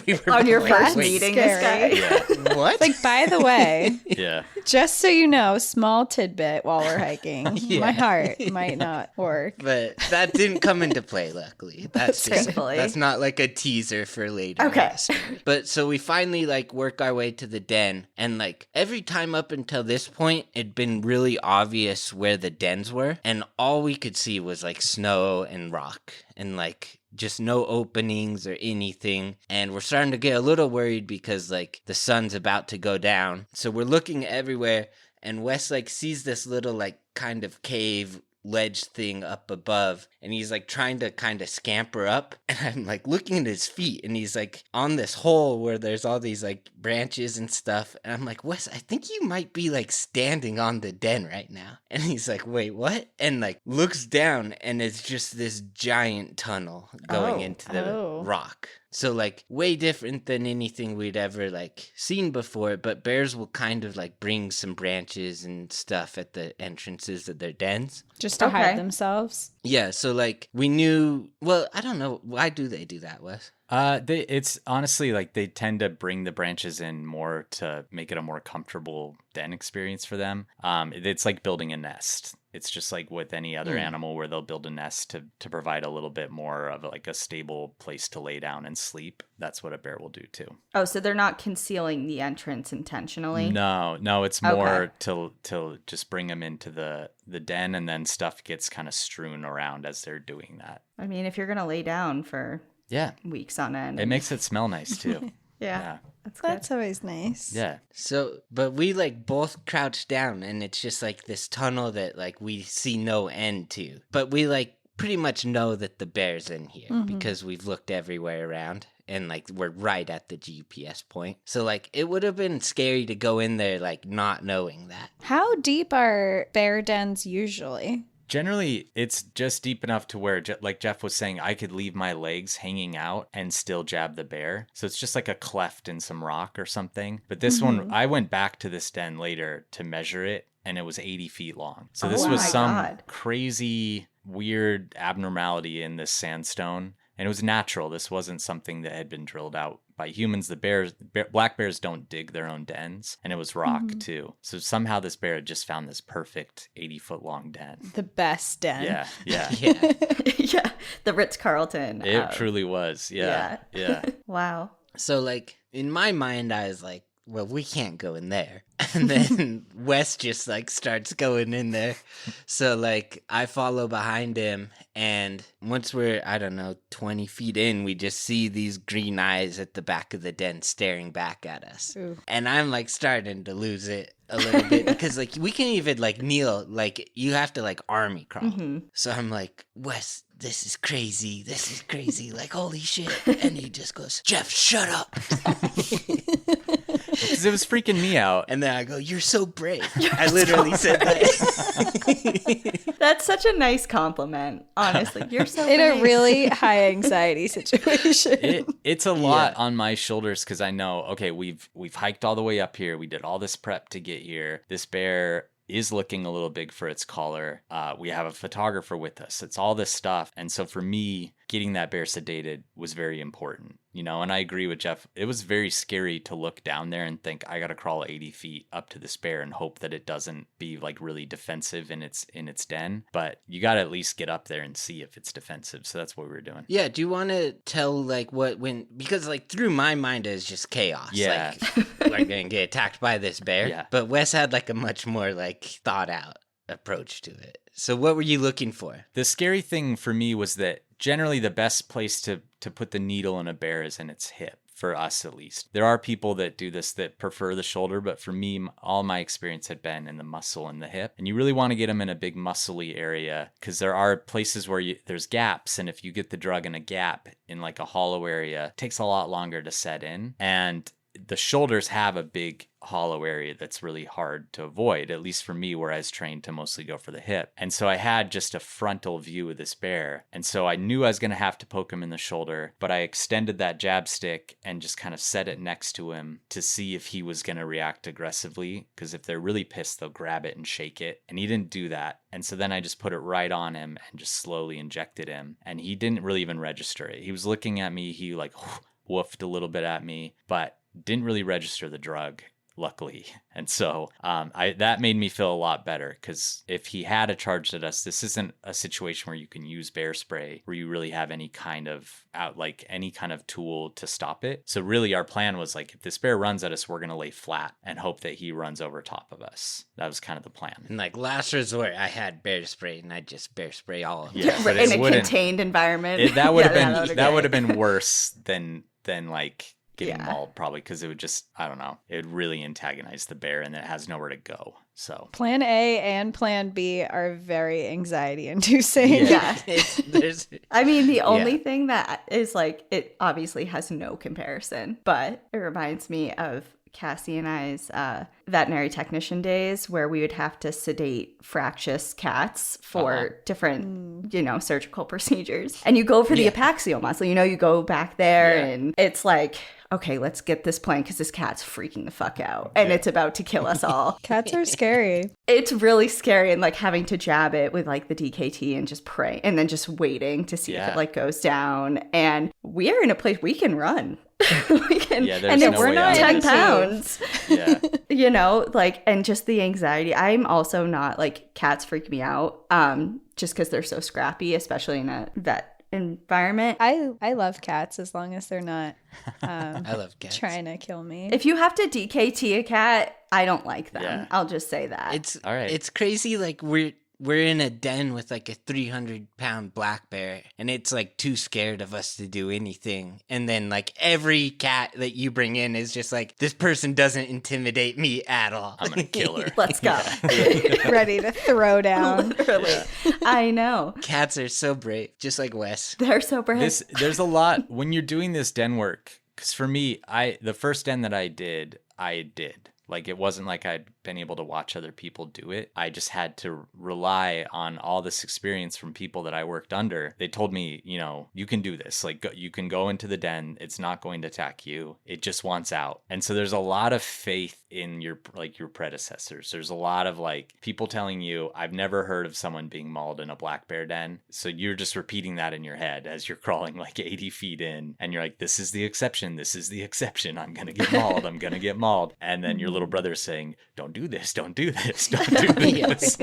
We were On your like, first "Wait, meeting, this guy. Yeah. What?" Like, by the way, Yeah. just so you know, small tidbit while we're hiking, Yeah. my heart might not work. But that didn't come into play, luckily. That's just, Thankfully. that's not like a teaser for later. Okay. in the story. But so we finally like work our way to the den, and like every time up until this point, it'd been really obvious where the dens were, and all we could see was like snow and rock, and like just no openings or anything. And we're starting to get a little worried because like the sun's about to go down. So we're looking everywhere, and Wes like sees this little like kind of cave ledge thing up above, and he's like trying to kind of scamper up, and I'm like looking at his feet, and he's like on this hole where there's all these like branches and stuff, and I'm like, "Wes, I think you might be like standing on the den right now." And he's like, "Wait, what?" And like looks down, and it's just this giant tunnel going into the rock. So like way different than anything we'd ever like seen before, but bears will kind of like bring some branches and stuff at the entrances of their dens. Just to Okay. hide themselves. Yeah, so like we knew, well, I don't know, why do they do that, Wes? It's honestly like they tend to bring the branches in more to make it a more comfortable den experience for them. It's like building a nest. It's just like with any other animal where they'll build a nest to provide a little bit more of like a stable place to lay down and sleep. That's what a bear will do too. Oh, so they're not concealing the entrance intentionally? No, it's more to just bring them into the den, and then stuff gets kind of strewn around as they're doing that. I mean, if you're going to lay down for weeks on end. It makes it smell nice too. Yeah. That's always nice. Yeah. So, but we like both crouch down, and it's just like this tunnel that like we see no end to. But we like pretty much know that the bear's in here because we've looked everywhere around, and like we're right at the GPS point. So like it would have been scary to go in there like not knowing that. How deep are bear dens usually? Generally, it's just deep enough to where, like Jeff was saying, I could leave my legs hanging out and still jab the bear. So it's just like a cleft in some rock or something. But this one, I went back to this den later to measure it, and it was 80 feet long. So this was some crazy, weird abnormality in this sandstone. And it was natural. This wasn't something that had been drilled out by humans. Black bears don't dig their own dens, and it was rock too. So somehow this bear had just found this perfect 80-foot long den. The best den. Yeah. Yeah, the Ritz-Carlton. It truly was. Yeah. Wow. So like in my mind, I was like, well, we can't go in there. And then Wes just like starts going in there. So like I follow behind him, and once we're, I don't know, 20 feet in, we just see these green eyes at the back of the den staring back at us. Ooh. And I'm like starting to lose it a little bit because like we can't even like kneel, like you have to like army crawl. So I'm like, Wes, this is crazy, like holy shit. And he just goes, Jeff, shut up. Because it was freaking me out. And then I go, you're so brave. I literally said that. That's such a nice compliment, honestly. You're so In brave. a really high anxiety situation. It's a lot on my shoulders because I know, okay, we've hiked all the way up here. We did all this prep to get here. This bear is looking a little big for its collar. We have a photographer with us. It's all this stuff. And so for me, getting that bear sedated was very important, you know, and I agree with Jeff. It was very scary to look down there and think I got to crawl 80 feet up to this bear and hope that it doesn't be like really defensive in its den. But you got to at least get up there and see if it's defensive. So that's what we were doing. Yeah. Do you want to tell like because like through my mind is just chaos. Yeah. Like we're going to get attacked by this bear. Yeah. But Wes had like a much more like thought out approach to it. So what were you looking for? The scary thing for me was that generally the best place to put the needle in a bear is in its hip, for us at least. There are people that do this that prefer the shoulder, but for me, all my experience had been in the muscle and the hip. And you really want to get them in a big muscly area because there are places where there's gaps. And if you get the drug in a gap in like a hollow area, it takes a lot longer to set in. And the shoulders have a big hollow area that's really hard to avoid, at least for me, where I was trained to mostly go for the hip. And so I had just a frontal view of this bear. And so I knew I was going to have to poke him in the shoulder, but I extended that jab stick and just kind of set it next to him to see if he was going to react aggressively. Because if they're really pissed, they'll grab it and shake it. And he didn't do that. And so then I just put it right on him and just slowly injected him. And he didn't really even register it. He was looking at me. He like woofed a little bit at me, but didn't really register the drug, luckily. And so that made me feel a lot better because if he had charged at us, this isn't a situation where you can use bear spray where you really have any kind of tool to stop it. So really our plan was like, if this bear runs at us, we're going to lay flat and hope that he runs over top of us. That was kind of the plan. And like last resort, I had bear spray and I just bear spray all of them. Yeah, but in a contained environment. That would have been worse than like getting mauled, probably, because it would just, I don't know, it would really antagonize the bear and it has nowhere to go. So Plan A and Plan B are very anxiety inducing. Yeah. I mean, the only thing that is like, it obviously has no comparison, but it reminds me of Cassie and I's veterinary technician days where we would have to sedate fractious cats for different, surgical procedures. And you go for the apaxial muscle, you go back there and it's like, okay, let's get this plane because this cat's freaking the fuck out and it's about to kill us all. Cats are scary. It's really scary, and like having to jab it with like the DKT and just pray and then just waiting to see if it like goes down. And we are in a place we can run. We can, there's and no we're way not out. 10 pounds. Yeah. You know, like, and just the anxiety. I'm also not like, cats freak me out just because they're so scrappy, especially in a vet environment. I love cats as long as they're not I love cats. trying to kill me. If you have to DKT a cat, I don't like them. Yeah. I'll just say that. It's All right. It's crazy. Like we're in a den with like a 300-pound black bear, and it's like too scared of us to do anything. And then like every cat that you bring in is just like, this person doesn't intimidate me at all. I'm gonna kill her. Let's go. Ready to throw down. Literally. I know. Cats are so brave, just like Wes. They're so brave. There's a lot when you're doing this den work. Because for me, the first den that I did. Like, it wasn't like I'd been able to watch other people do it. I just had to rely on all this experience from people that I worked under. They told me, you know, you can do this. Like, you can go into the den. It's not going to attack you. It just wants out. And so there's a lot of faith in your predecessors. There's a lot of like people telling you, I've never heard of someone being mauled in a black bear den. So you're just repeating that in your head as you're crawling like 80 feet in. And you're like, this is the exception. This is the exception. I'm going to get mauled. I'm going to get mauled. And then your little brother saying, don't do this, don't do this, don't do this.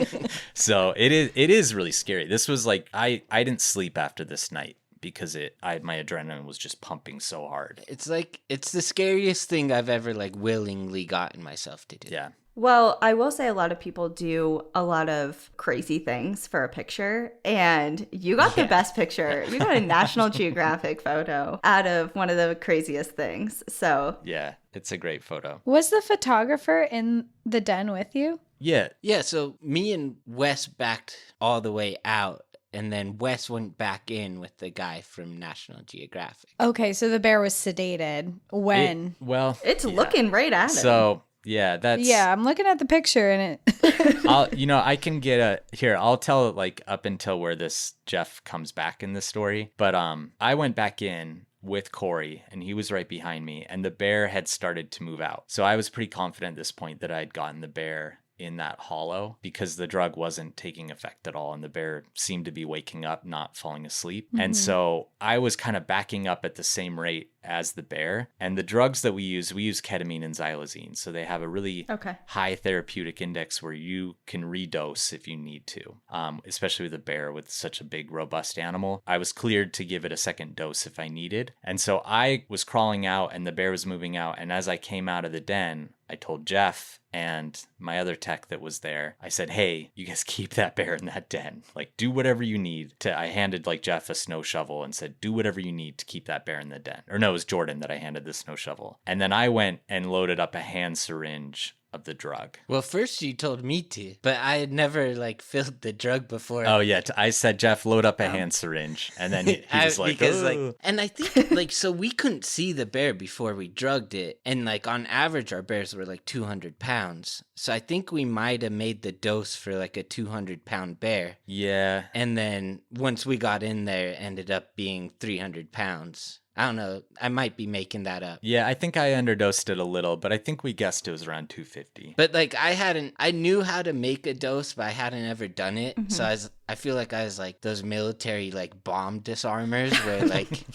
So it is really scary. This was like, I didn't sleep after this night because my adrenaline was just pumping so hard. It's like, it's the scariest thing I've ever like willingly gotten myself to do. Yeah. Well, I will say a lot of people do a lot of crazy things for a picture, and you got the best picture. You got a National Geographic photo out of one of the craziest things. So Yeah, it's a great photo. Was the photographer in the den with you? Yeah. Yeah, so me and Wes backed all the way out, and then Wes went back in with the guy from National Geographic. Okay, so the bear was sedated when? it's looking right at him. So yeah, that's I'm looking at the picture and it. I can get I'll tell it like up until where this Jeff comes back in the story. But I went back in with Corey and he was right behind me and the bear had started to move out. So I was pretty confident at this point that I'd gotten the bear in that hollow because the drug wasn't taking effect at all and the bear seemed to be waking up, not falling asleep. Mm-hmm. And so I was kind of backing up at the same rate as the bear. And the drugs that we use ketamine and xylazine. So they have a really high therapeutic index where you can redose if you need to, especially with a bear with such a big, robust animal. I was cleared to give it a second dose if I needed. And so I was crawling out and the bear was moving out. And as I came out of the den, I told Jeff and my other tech that was there, I said, hey, you guys keep that bear in that den. Like, do whatever you need to. I handed like Jeff a snow shovel and said, do whatever you need to keep that bear in the den. Or no, it was Jordan that I handed the snow shovel. And then I went and loaded up a hand syringe of the drug. Well, first you told me to, but I had never like filled the drug before. Oh yeah, I said, Jeff, load up a hand syringe, and then he was like, because like, and I think like so we couldn't see the bear before we drugged it, and like on average our bears were like 200 pounds, so I think we might have made the dose for like a 200-pound bear. Yeah, and then once we got in there, it ended up being 300 pounds. I don't know. I might be making that up. Yeah, I think I underdosed it a little, but I think we guessed it was around 250. But like I knew how to make a dose, but I hadn't ever done it. Mm-hmm. So I feel like I was like those military like bomb disarmers where like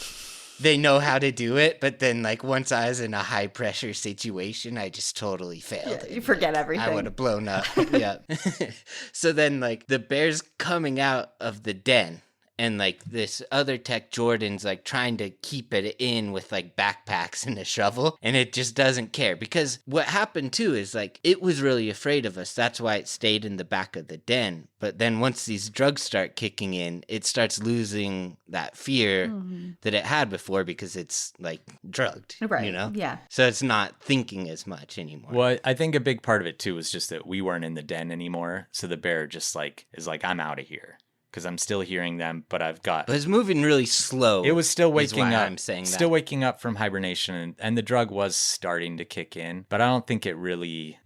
they know how to do it, but then like once I was in a high pressure situation, I just totally failed. Yeah, you forget everything. I would have blown up. Yeah. So then like the bear's coming out of the den. And like this other tech, Jordan's like trying to keep it in with like backpacks and a shovel, and it just doesn't care. Because what happened too is like it was really afraid of us. That's why it stayed in the back of the den. But then once these drugs start kicking in, it starts losing that fear that it had before because it's like drugged, right? You know? Yeah. So it's not thinking as much anymore. Well, I think a big part of it too was just that we weren't in the den anymore. So the bear just like is like, I'm out of here. because I'm still hearing them, but I've got... But it's moving really slow. It was still is waking why up. I'm saying Still that. waking up from hibernation, and the drug was starting to kick in, but I don't think it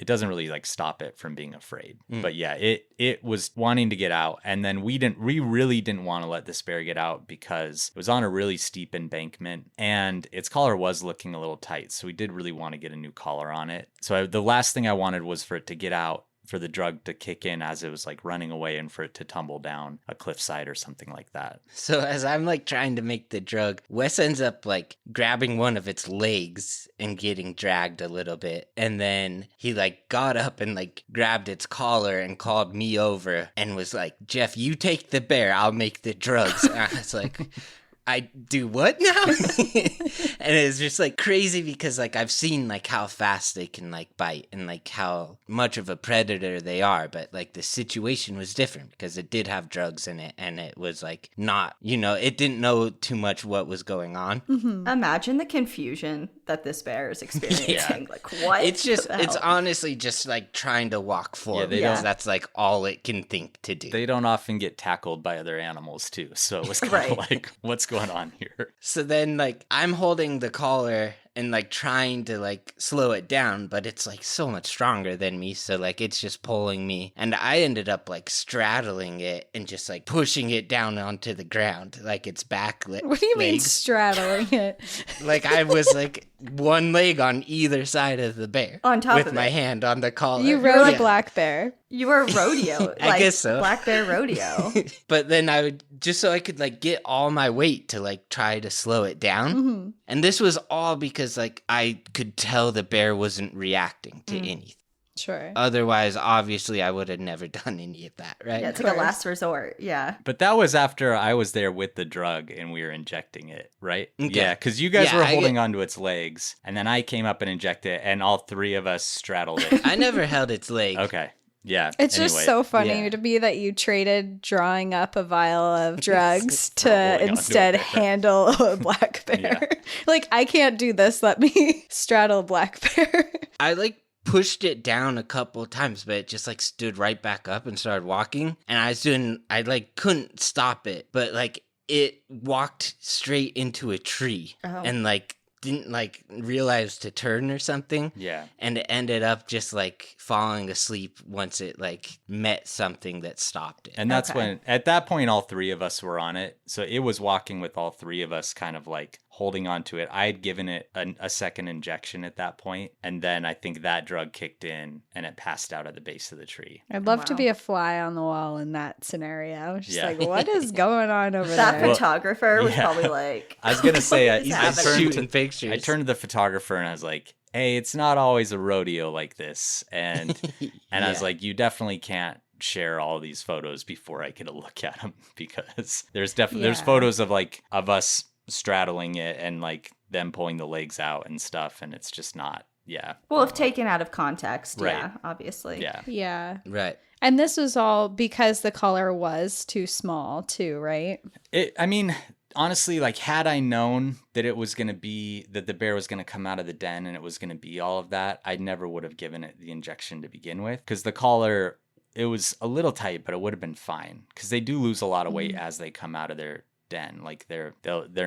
doesn't really like stop it from being afraid. But yeah, it was wanting to get out, and then we really didn't want to let this bear get out because it was on a really steep embankment, and its collar was looking a little tight, so we did really want to get a new collar on it. So the last thing I wanted was for it to get out, for the drug to kick in as it was like running away, and for it to tumble down a cliffside or something like that. So as I'm like trying to make the drug, Wes ends up like grabbing one of its legs and getting dragged a little bit. And then he like got up and like grabbed its collar and called me over and was like, Jeff, you take the bear, I'll make the drugs. And I was like, I do what now? And it's just like crazy because like I've seen like how fast they can like bite and like how much of a predator they are, but like the situation was different because it did have drugs in it, and it was like not, it didn't know too much what was going on. Imagine the confusion that this bear is experiencing. Like, what? It's honestly just like trying to walk forward. don't- That's like all it can think to do. They don't often get tackled by other animals too, so it was kind of like, what's going on here? So then, like, I'm holding the collar and, like, trying to, like, slow it down, but it's, like, so much stronger than me. So, like, it's just pulling me. And I ended up, like, straddling it and just, like, pushing it down onto the ground, like, its back legs. What do you mean straddling it? Like, I was, like, one leg on either side of the bear. On top with of my it. hand on the collar. You rode Yeah. a black bear. You were rodeo. I guess so. Black bear rodeo. But then I would, just so I could like get all my weight to like try to slow it down. And this was all because like I could tell the bear wasn't reacting to anything. Sure. Otherwise, obviously, I would have never done any of that, right? Yeah, it's like a last resort. Yeah. But that was after I was there with the drug and we were injecting it, right? Okay. Yeah, because you guys Yeah, were I holding onto its legs, and then I came up and injected it, and all three of us straddled it. I never held its leg. Okay. Yeah. It's just anyway. so funny yeah. to me that you traded drawing up a vial of drugs to holding onto a instead bear. handle a black bear. Yeah. Like, I can't do this. Let me straddle a black bear. I like pushed it down a couple times, but it just like stood right back up and started walking. And I like couldn't stop it, but like it walked straight into a tree and like didn't like realize to turn or something. Yeah. And it ended up just like falling asleep once it like met something that stopped it. And that's Okay. when, at that point, all three of us were on it. So it was walking with all three of us kind of like holding on to it. I had given it a second injection at that point, and then I think that drug kicked in and it passed out at the base of the tree. I'd love to Wow. be a fly on the wall in that scenario. Just Yeah. like, what is going on over That there? photographer was yeah. probably like, I was going to say, what is I happening? Shooting pictures. I turned to the photographer and I was like, hey, it's not always a rodeo like this. And I was Yeah. like, you definitely can't share all these photos before I get a look at them, because there's definitely there's Yeah. photos of like of us straddling it and like them pulling the legs out and stuff, and it's just not. Yeah. well, if taken out of context, Right. yeah, obviously. Yeah. Yeah. Right. And this was all because the collar was too small, too, right? I mean, honestly, like, had I known that it was going to be, that the bear was going to come out of the den and it was going to be all of that, I never would have given it the injection to begin with, because the collar, it was a little tight, but it would have been fine, because they do lose a lot of weight as they come out of their den. Like, they're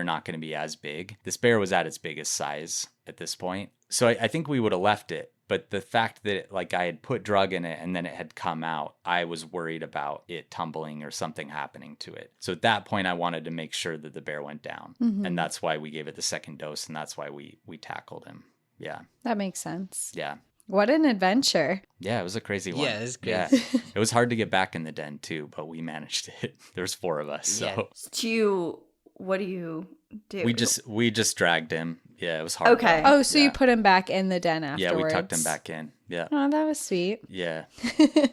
not going to be as big. This bear was at its biggest size at this point. So I think we would have left it. But the fact that like I had put drug in it and then it had come out, I was worried about it tumbling or something happening to it. So at that point, I wanted to make sure that the bear went down. And that's why we gave it the second dose. And that's why we tackled him. Yeah. That makes sense. Yeah. What an adventure. Yeah, it was a crazy one. Yeah, it was Yeah. crazy. It was hard to get back in the den too, but we managed it. There's 4 of us. So Yeah. What do you do? we just dragged him. Yeah, it was hard. Okay. though. Oh, so Yeah. you put him back in the den Yeah, afterwards. we tucked him back in. Yeah. Oh, that was sweet. Yeah.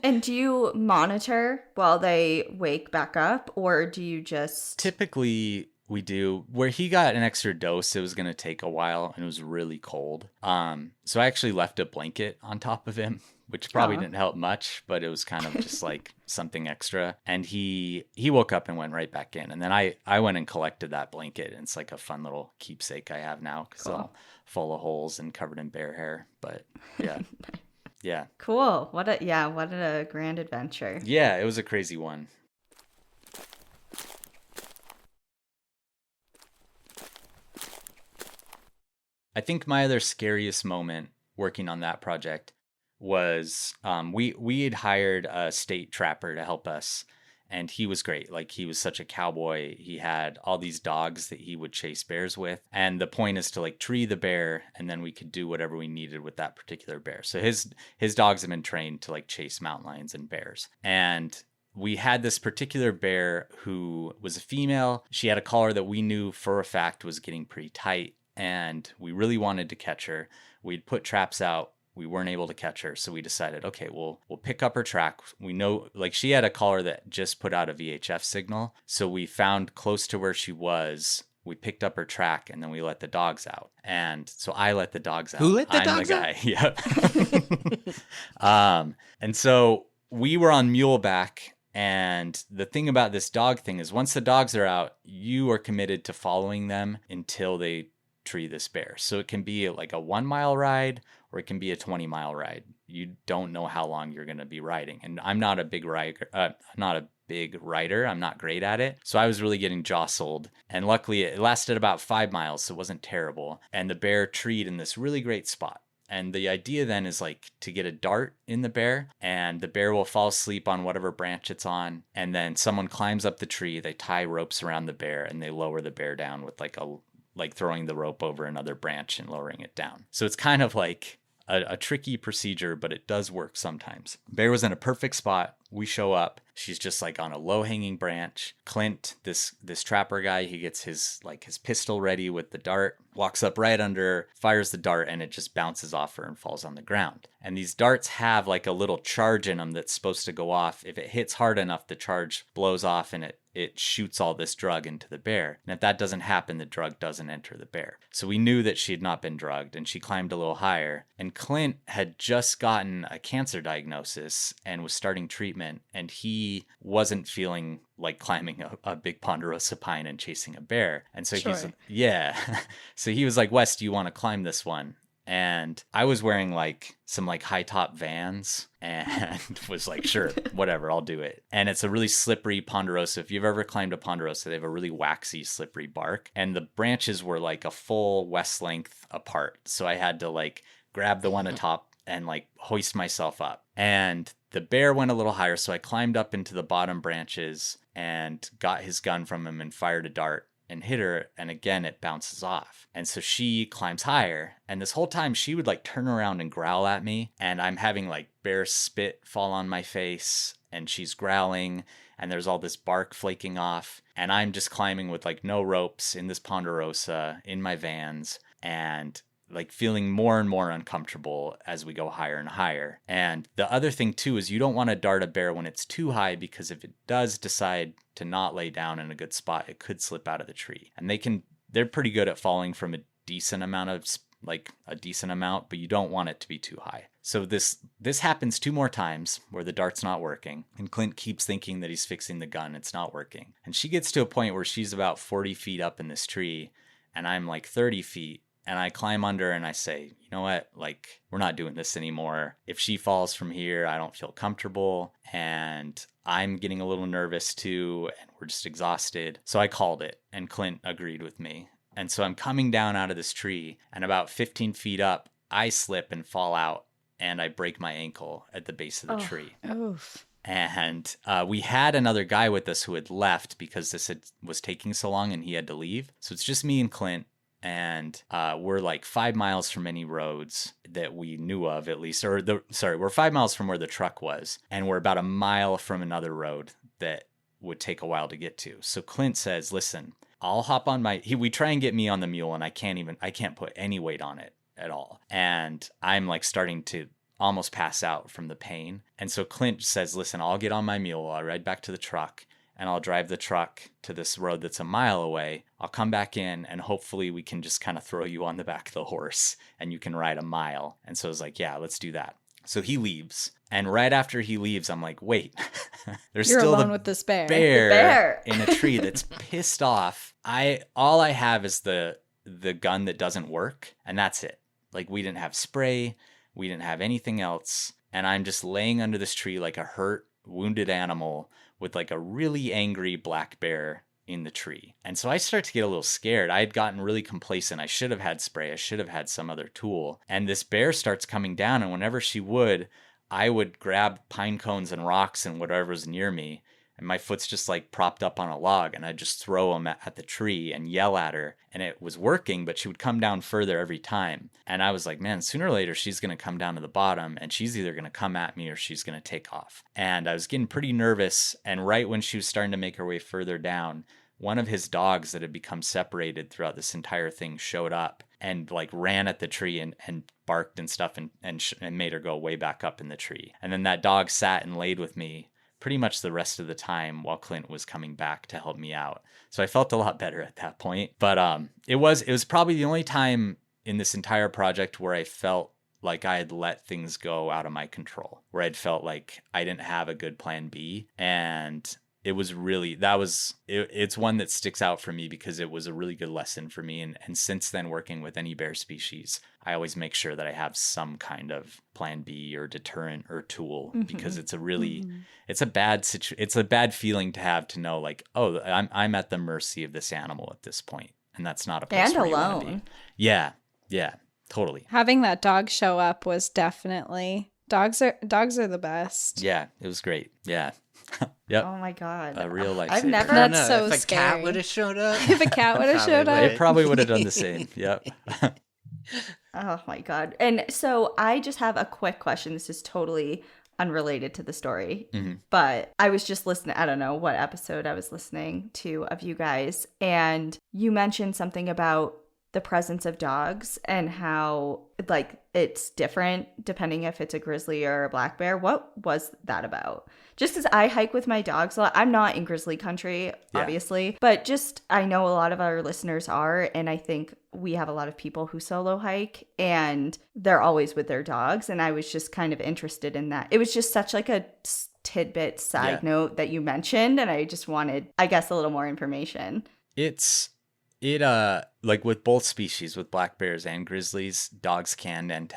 And do you monitor while they wake back up, or do you just... Typically we do. Where he got an extra dose, it was going to take a while and it was really cold. So I actually left a blanket on top of him, which probably Aw. didn't help much, but it was kind of just like something extra. And he woke up and went right back in. And then I went and collected that blanket, and it's like a fun little keepsake I have now, because it's all full of holes and covered in bear hair. But yeah. Yeah. Cool. What a grand adventure. Yeah, it was a crazy one. I think my other scariest moment working on that project was we had hired a state trapper to help us, and he was great. Like, he was such a cowboy. He had all these dogs that he would chase bears with, and the point is to like tree the bear, and then we could do whatever we needed with that particular bear. So his dogs have been trained to like chase mountain lions and bears, and we had this particular bear who was a female. She had a collar that we knew for a fact was getting pretty tight, and we really wanted to catch her. We'd put traps out. We weren't able to catch her, so we decided, okay, we'll pick up her track. We know, like, she had a collar that just put out a VHF signal, so we found close to where she was. We picked up her track, and then we let the dogs out. And so I let the dogs out. Who let the I'm dogs the guy. Yep. And so we were on muleback. And the thing about this dog thing is, once the dogs are out, you are committed to following them until they tree this bear. So it can be like a 1 mile ride, or it can be a 20-mile ride. You don't know how long you're going to be riding. And I'm not a big rider. I'm not great at it. So I was really getting jostled. And luckily it lasted about 5 miles, so it wasn't terrible. And the bear treed in this really great spot. And the idea then is like to get a dart in the bear, and the bear will fall asleep on whatever branch it's on. And then someone climbs up the tree, they tie ropes around the bear, and they lower the bear down with like throwing the rope over another branch and lowering it down. So it's kind of like a tricky procedure, but it does work sometimes. Bear was in a perfect spot. We show up. She's just like on a low-hanging branch. Clint, this trapper guy, he gets his pistol ready with the dart, walks up right under her, fires the dart, and it just bounces off her and falls on the ground. And these darts have like a little charge in them that's supposed to go off. If it hits hard enough, the charge blows off and it shoots all this drug into the bear. And if that doesn't happen, the drug doesn't enter the bear. So we knew that she had not been drugged, and she climbed a little higher. And Clint had just gotten a cancer diagnosis and was starting treatment, and he wasn't feeling like climbing a big ponderosa pine and chasing a bear. And so Sure. So he was like, Wes, do you want to climb this one? And I was wearing like some like high top Vans and was like, sure, whatever, I'll do it. And it's a really slippery ponderosa. If you've ever climbed a ponderosa, they have a really waxy, slippery bark. And the branches were like a full West length apart. So I had to like grab the one atop and like hoist myself up. And the bear went a little higher. So I climbed up into the bottom branches and got his gun from him and fired a dart and hit her, and again it bounces off. And so she climbs higher, and this whole time she would like turn around and growl at me, and I'm having like bear spit fall on my face, and she's growling, and there's all this bark flaking off, and I'm just climbing with like no ropes in this ponderosa in my Vans, and like feeling more and more uncomfortable as we go higher and higher. And the other thing too is you don't want to dart a bear when it's too high, because if it does decide to not lay down in a good spot, it could slip out of the tree. And they're pretty good at falling from a decent amount, but you don't want it to be too high. So this happens 2 more times where the dart's not working, and Clint keeps thinking that he's fixing the gun. It's not working. And she gets to a point where she's about 40 feet up in this tree, and I'm like 30 feet. And I climb under and I say, you know what, like, we're not doing this anymore. If she falls from here, I don't feel comfortable. And I'm getting a little nervous too. And we're just exhausted. So I called it, and Clint agreed with me. And so I'm coming down out of this tree, and about 15 feet up, I slip and fall out, and I break my ankle at the base of the tree. Oof. And we had another guy with us who had left because this was taking so long and he had to leave. So it's just me and Clint. And we're like 5 miles from any roads that we knew of, at least. We're 5 miles from where the truck was. And we're about a mile from another road that would take a while to get to. So Clint says, listen, I'll hop on we try and get me on the mule, and I can't put any weight on it at all. And I'm like starting to almost pass out from the pain. And so Clint says, listen, I'll get on my mule. I'll ride back to the truck, and I'll drive the truck to this road that's a mile away. I'll come back in, and hopefully we can just kind of throw you on the back of the horse and you can ride a mile. And so I was like, yeah, let's do that. So he leaves. And right after he leaves, I'm like, wait, there's You're still alone the with this bear. bear. in a tree that's pissed off. All I have is the gun that doesn't work, and that's it. Like, we didn't have spray, we didn't have anything else. And I'm just laying under this tree like a hurt, wounded animal with like a really angry black bear in the tree. And so I start to get a little scared. I had gotten really complacent. I should have had spray. I should have had some other tool. And this bear starts coming down, and whenever she would, I would grab pine cones and rocks and whatever's near me. And my foot's just like propped up on a log, and I'd just throw them at the tree and yell at her. And it was working, but she would come down further every time. And I was like, man, sooner or later, she's going to come down to the bottom, and she's either going to come at me or she's going to take off. And I was getting pretty nervous. And right when she was starting to make her way further down, one of his dogs that had become separated throughout this entire thing showed up and like ran at the tree and barked and stuff and made her go way back up in the tree. And then that dog sat and laid with me pretty much the rest of the time while Clint was coming back to help me out. So I felt a lot better at that point. But it was probably the only time in this entire project where I felt like I had let things go out of my control, where I'd felt like I didn't have a good plan B. And it was really, it's one that sticks out for me because it was a really good lesson for me. And since then, working with any bear species, I always make sure that I have some kind of plan B or deterrent or tool, because it's a really, it's a bad feeling to have, to know like, oh, I'm at the mercy of this animal at this point. And that's not a place and where you wanna alone. be. Yeah, totally. Having that dog show up was definitely, dogs are the best. Yeah, it was great. Yeah. Yep. Oh my God. A real life. I've never. That's No, so if a scary. cat would have showed up. If a cat would have showed up. It probably would have done the same. Yep. Oh my God. And so I just have a quick question. This is totally unrelated to the story, but I was just listening. I don't know what episode I was listening to of you guys, and you mentioned something about the presence of dogs and how like it's different depending if it's a grizzly or a black bear. What was that about? Just because I hike with my dogs a lot. I'm not in grizzly country, obviously, but just I know a lot of our listeners are, and I think we have a lot of people who solo hike and they're always with their dogs. And I was just kind of interested in that. It was just such like a tidbit side note that you mentioned, and I just wanted, I guess, a little more information. Like with both species, with black bears and grizzlies, dogs can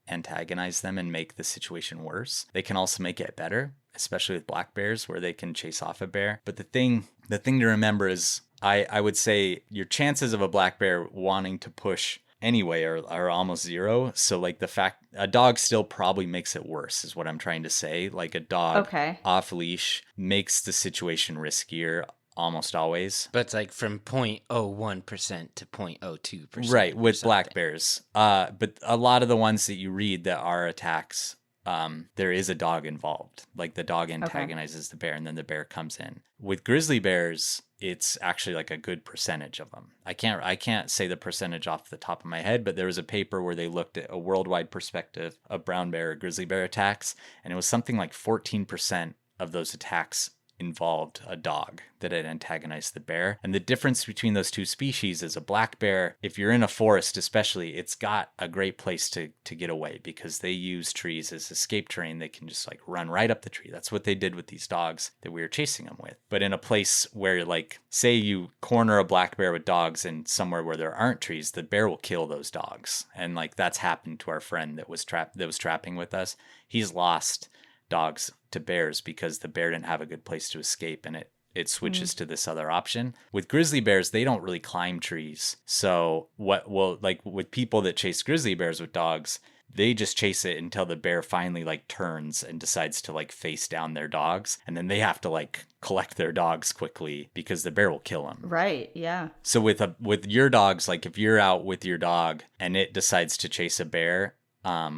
antagonize them and make the situation worse. They can also make it better, especially with black bears, where they can chase off a bear. But the thing to remember is, I would say your chances of a black bear wanting to push anyway are almost zero. So like the fact a dog still probably makes it worse is what I'm trying to say. Like a dog off leash makes the situation riskier almost always. But it's like from 0.01% to 0.02%. Right, with black bears. But a lot of the ones that you read that are attacks, there is a dog involved. Like the dog antagonizes the bear and then the bear comes in. With grizzly bears, it's actually like a good percentage of them. I can't say the percentage off the top of my head, but there was a paper where they looked at a worldwide perspective of brown bear or grizzly bear attacks, and it was something like 14% of those attacks involved a dog that had antagonized the bear. And the difference between those two species is a black bear, if you're in a forest especially, it's got a great place to get away because they use trees as escape terrain. They can just like run right up the tree. That's what they did with these dogs that we were chasing them with. But in a place where, like, say you corner a black bear with dogs and somewhere where there aren't trees, the bear will kill those dogs. And like that's happened to our friend that was trapping with us. He's lost dogs to bears because the bear didn't have a good place to escape, and it switches to this other option. With grizzly bears, they don't really climb trees. So like with people that chase grizzly bears with dogs, they just chase it until the bear finally like turns and decides to like face down their dogs, and then they have to like collect their dogs quickly because the bear will kill them. Right, yeah. So with your dogs, like if you're out with your dog and it decides to chase a bear,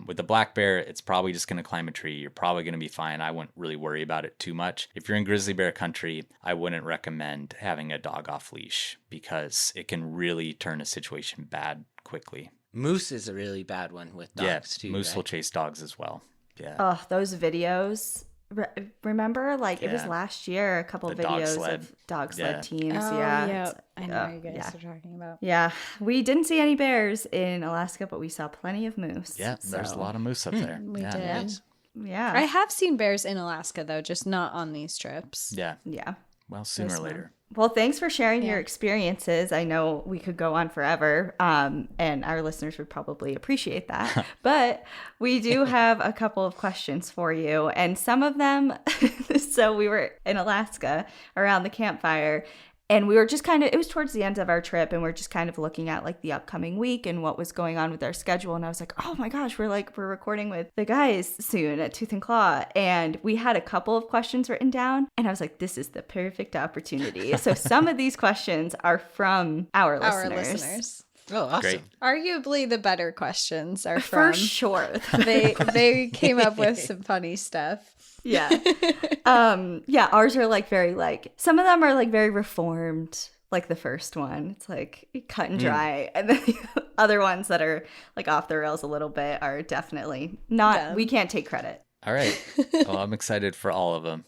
with the black bear, it's probably just going to climb a tree. You're probably going to be fine. I wouldn't really worry about it too much. If you're in grizzly bear country, I wouldn't recommend having a dog off leash because it can really turn a situation bad quickly. Moose is a really bad one with dogs too. Moose will chase dogs as well. Yeah. Oh, those videos. Remember, like it was last year, a couple of videos of dog sled teams. Oh, yeah. I know what you guys are talking about. Yeah. We didn't see any bears in Alaska, but we saw plenty of moose. Yeah, there's a lot of moose up there. We did. Nice. Yeah. I have seen bears in Alaska, though, just not on these trips. Yeah. Yeah. Well, sooner or swim. later. Well, thanks for sharing Yeah. your experiences. I know we could go on forever, and our listeners would probably appreciate that. But we do have a couple of questions for you, and some of them. So we were in Alaska around the campfire, and we were just it was towards the end of our trip, and we're just kind of looking at like the upcoming week and what was going on with our schedule. And I was like, oh my gosh, we're recording with the guys soon at Tooth and Claw. And we had a couple of questions written down, and I was like, this is the perfect opportunity. So some of these questions are from our listeners. Oh, awesome. Great. Arguably the better questions are For from. sure. They came up with some funny stuff. Yeah. Yeah, ours are like very some of them are like very reformed, like the first one. It's like cut and dry. And then the other ones that are like off the rails a little bit are definitely not, Dumb. we can't take credit. All right. Well, I'm excited for all of them.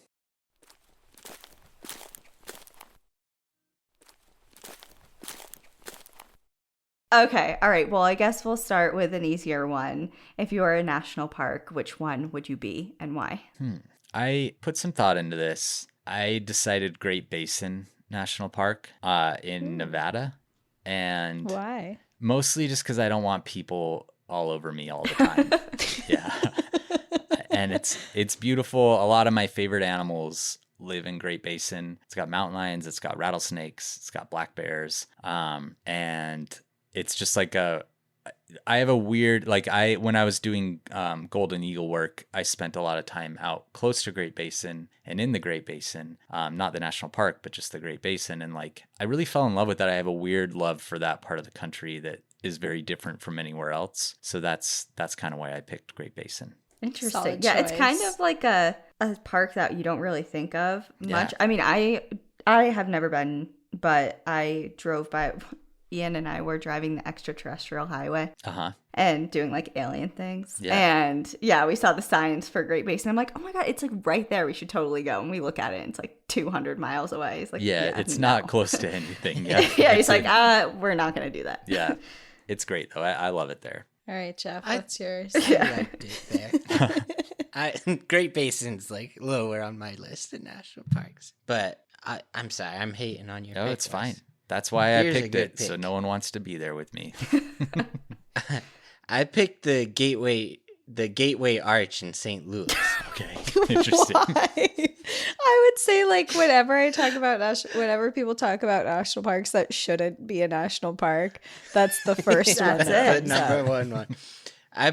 Okay. All right. Well, I guess we'll start with an easier one. If you were a national park, which one would you be and why? I put some thought into this. I decided Great Basin National Park in Nevada. And Why? mostly just because I don't want people all over me all the time. Yeah. And it's beautiful. A lot of my favorite animals live in Great Basin. It's got mountain lions, it's got rattlesnakes, it's got black bears. And it's just like I have a weird, when I was doing Golden Eagle work, I spent a lot of time out close to Great Basin and in the Great Basin, not the national park, but just the Great Basin. And I really fell in love with that. I have a weird love for that part of the country that is very different from anywhere else. So that's kind of why I picked Great Basin. Interesting. Solid Yeah, it's kind choice. of like a park that you don't really think of much. Yeah. I mean, I have never been, but I drove by. Ian and I were driving the extraterrestrial highway Uh-huh. and doing like alien things. Yeah. And yeah, we saw the signs for Great Basin. I'm like, oh my God, it's like right there. We should totally go. And we look at it and it's like 200 miles away. It's like, Yeah, it's no. not close to anything. Yeah. Yeah, he's It's like, a- we're not going to do that. yeah. It's great though. I love it there. All right, Jeff, I- what's yours? Yeah. I liked it there. Great Basin's like lower on my list of national parks. But I'm sorry, I'm hating on your Oh, pick, it's Wes. fine. That's why I Here's a picked good it. So pick. no one wants to be there with me. I picked the Gateway Arch in St. Louis. Okay. Interesting. Why? I would say whenever people talk about national parks that shouldn't be a national park, that's the first one. That's that it. The comes up. number one. I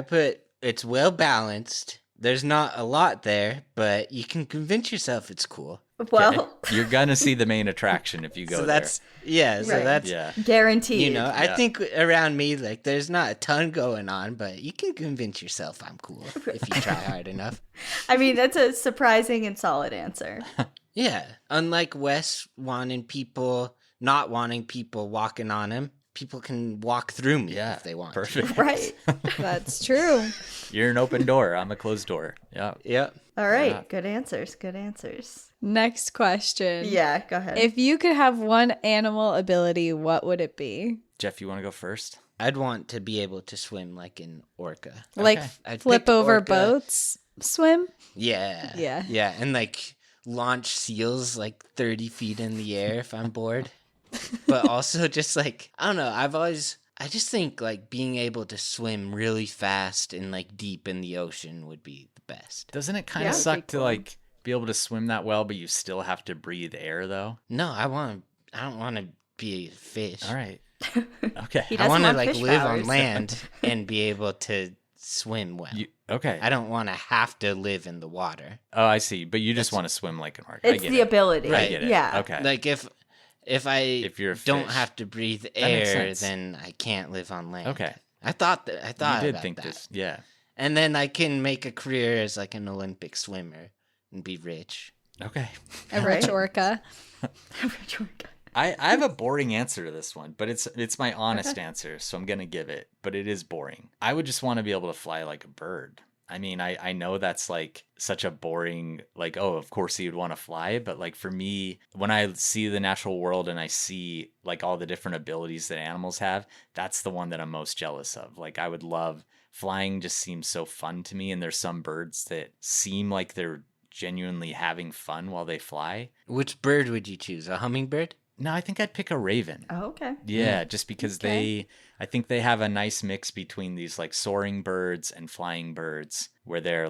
put it's well balanced. There's not a lot there, but you can convince yourself it's cool. Well, You're gonna see the main attraction if you go So that's Right. that's there. Yeah. guaranteed. you know, I Yeah. think around me like there's not a ton going on, but you can convince yourself I'm cool if you try hard enough. I mean, that's a surprising and solid answer. Yeah, unlike Wes not wanting people walking on him, people can walk through me Yeah. if they want. to. Perfect. Right. That's true. You're an open door. I'm a closed door. Yeah. Yep. All right. Yeah. Good answers. Good answers. Next question. Yeah, go ahead. If you could have one animal ability, what would it be? Jeff, you want to go first? I'd want to be able to swim like an orca. Like I'd flip pick over orca. boats, swim? Yeah. Yeah. Yeah, and like launch seals like 30 feet in the air if I'm bored. But also just like, I don't know, I just think like being able to swim really fast and like deep in the ocean would be the best. Doesn't it kind Yeah, of that'd suck be to cool. like be able to swim that well, but you still have to breathe air though? No, I don't want to be a fish. All right. Okay. He I doesn't want to want like fish live powers. on land and be able to swim well. Okay. I don't want to have to live in the water. Oh, I see. But you just That's- want to swim like an orca. I It's get the it. ability. Right. I get it. Yeah. Okay. Like if I If you're a don't fish. have to breathe makes air, sense. then I can't live on land. Okay. I thought You did about think that. this. Yeah. And then I can make a career as like an Olympic swimmer and be rich. Okay. A rich Right. orca. I have a boring answer to this one, but it's my honest answer, so I'm gonna give it. But it is boring. I would just want to be able to fly like a bird. I mean, I know that's like such a boring, like, oh, of course you'd want to fly. But like for me, when I see the natural world and I see like all the different abilities that animals have, that's the one that I'm most jealous of. Like I would love flying, just seems so fun to me. And there's some birds that seem like they're genuinely having fun while they fly. Which bird would you choose? A hummingbird? No, I think I'd pick a raven. Oh, okay. Yeah, just because I think they have a nice mix between these like soaring birds and flying birds where they're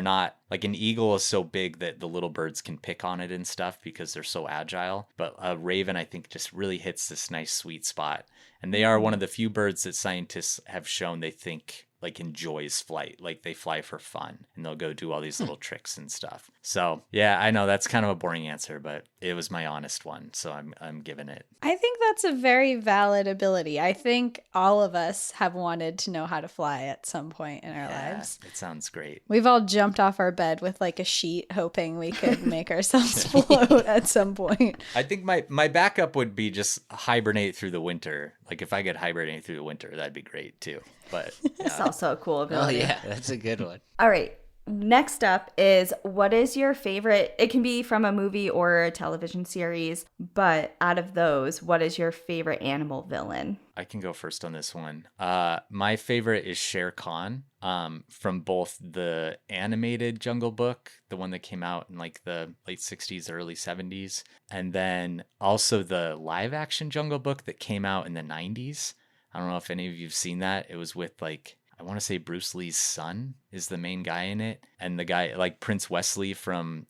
not like an eagle is so big that the little birds can pick on it and stuff because they're so agile. But a raven, I think, just really hits this nice sweet spot. And they are one of the few birds that scientists have shown they think like enjoys flight. Like they fly for fun and they'll go do all these little tricks and stuff. So yeah, I know that's kind of a boring answer, but it was my honest one. So I'm giving it. I think that's a very valid ability. I think all of us have wanted to know how to fly at some point in our lives. It sounds great. We've all jumped off our bed with like a sheet hoping we could make ourselves float at some point. I think my backup would be just hibernate through the winter. Like if I could hibernate through the winter, that'd be great too. But It's also a cool Oh, ability. yeah, that's a good one. All right. Next up is, what is your favorite? It can be from a movie or a television series, but out of those, what is your favorite animal villain? I can go first on this one. My favorite is Shere Khan from both the animated Jungle Book, the one that came out in like the late 60s, early 70s, and then also the live action Jungle Book that came out in the 90s. I don't know if any of you've seen that. It was with like, I want to say Bruce Lee's son is the main guy in it. And the guy like Prince Wesley from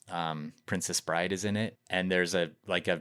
Princess Bride is in it. And there's a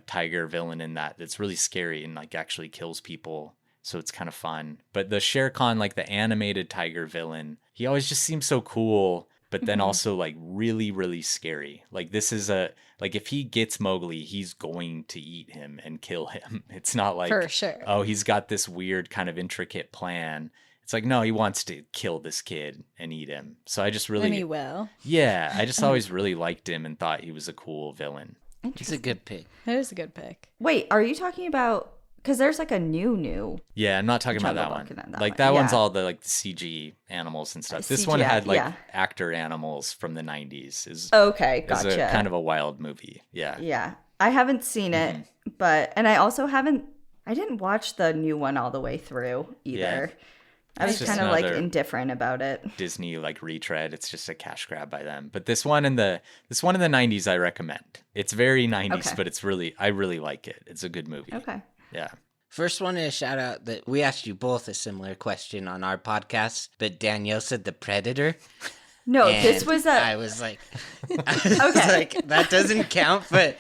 tiger villain in that that's really scary and like actually kills people. So it's kind of fun. But the Shere Khan, like the animated tiger villain, he always just seems so cool, but then also like really, really scary. Like this is like if he gets Mowgli, he's going to eat him and kill him. It's not like, For sure. oh, he's got this weird kind of intricate plan. It's like, no, he wants to kill this kid and eat him. So I just really, And he will. yeah, I just always really liked him and thought he was a cool villain. It's a good pick. It is a good pick. Wait, are you talking about, because there's like a new. Yeah, I'm not talking about that Jungle one. Book and that Like one, that one's yeah. all the like the CG animals and stuff. This one CGI, had like yeah. actor animals from the 90s. Okay, It's gotcha. a kind of a wild movie. Yeah. Yeah. I haven't seen it, and I also I didn't watch the new one all the way through either. I It's was just kind of like another indifferent about it. Disney like retread. It's just a cash grab by them. But this one in the 90s I recommend. It's very 90s, Okay. but I really like it. It's a good movie. Okay. Yeah. First one is a shout out that we asked you both a similar question on our podcast, but Danielle said the Predator. No, and this was I was like, like, that doesn't count, but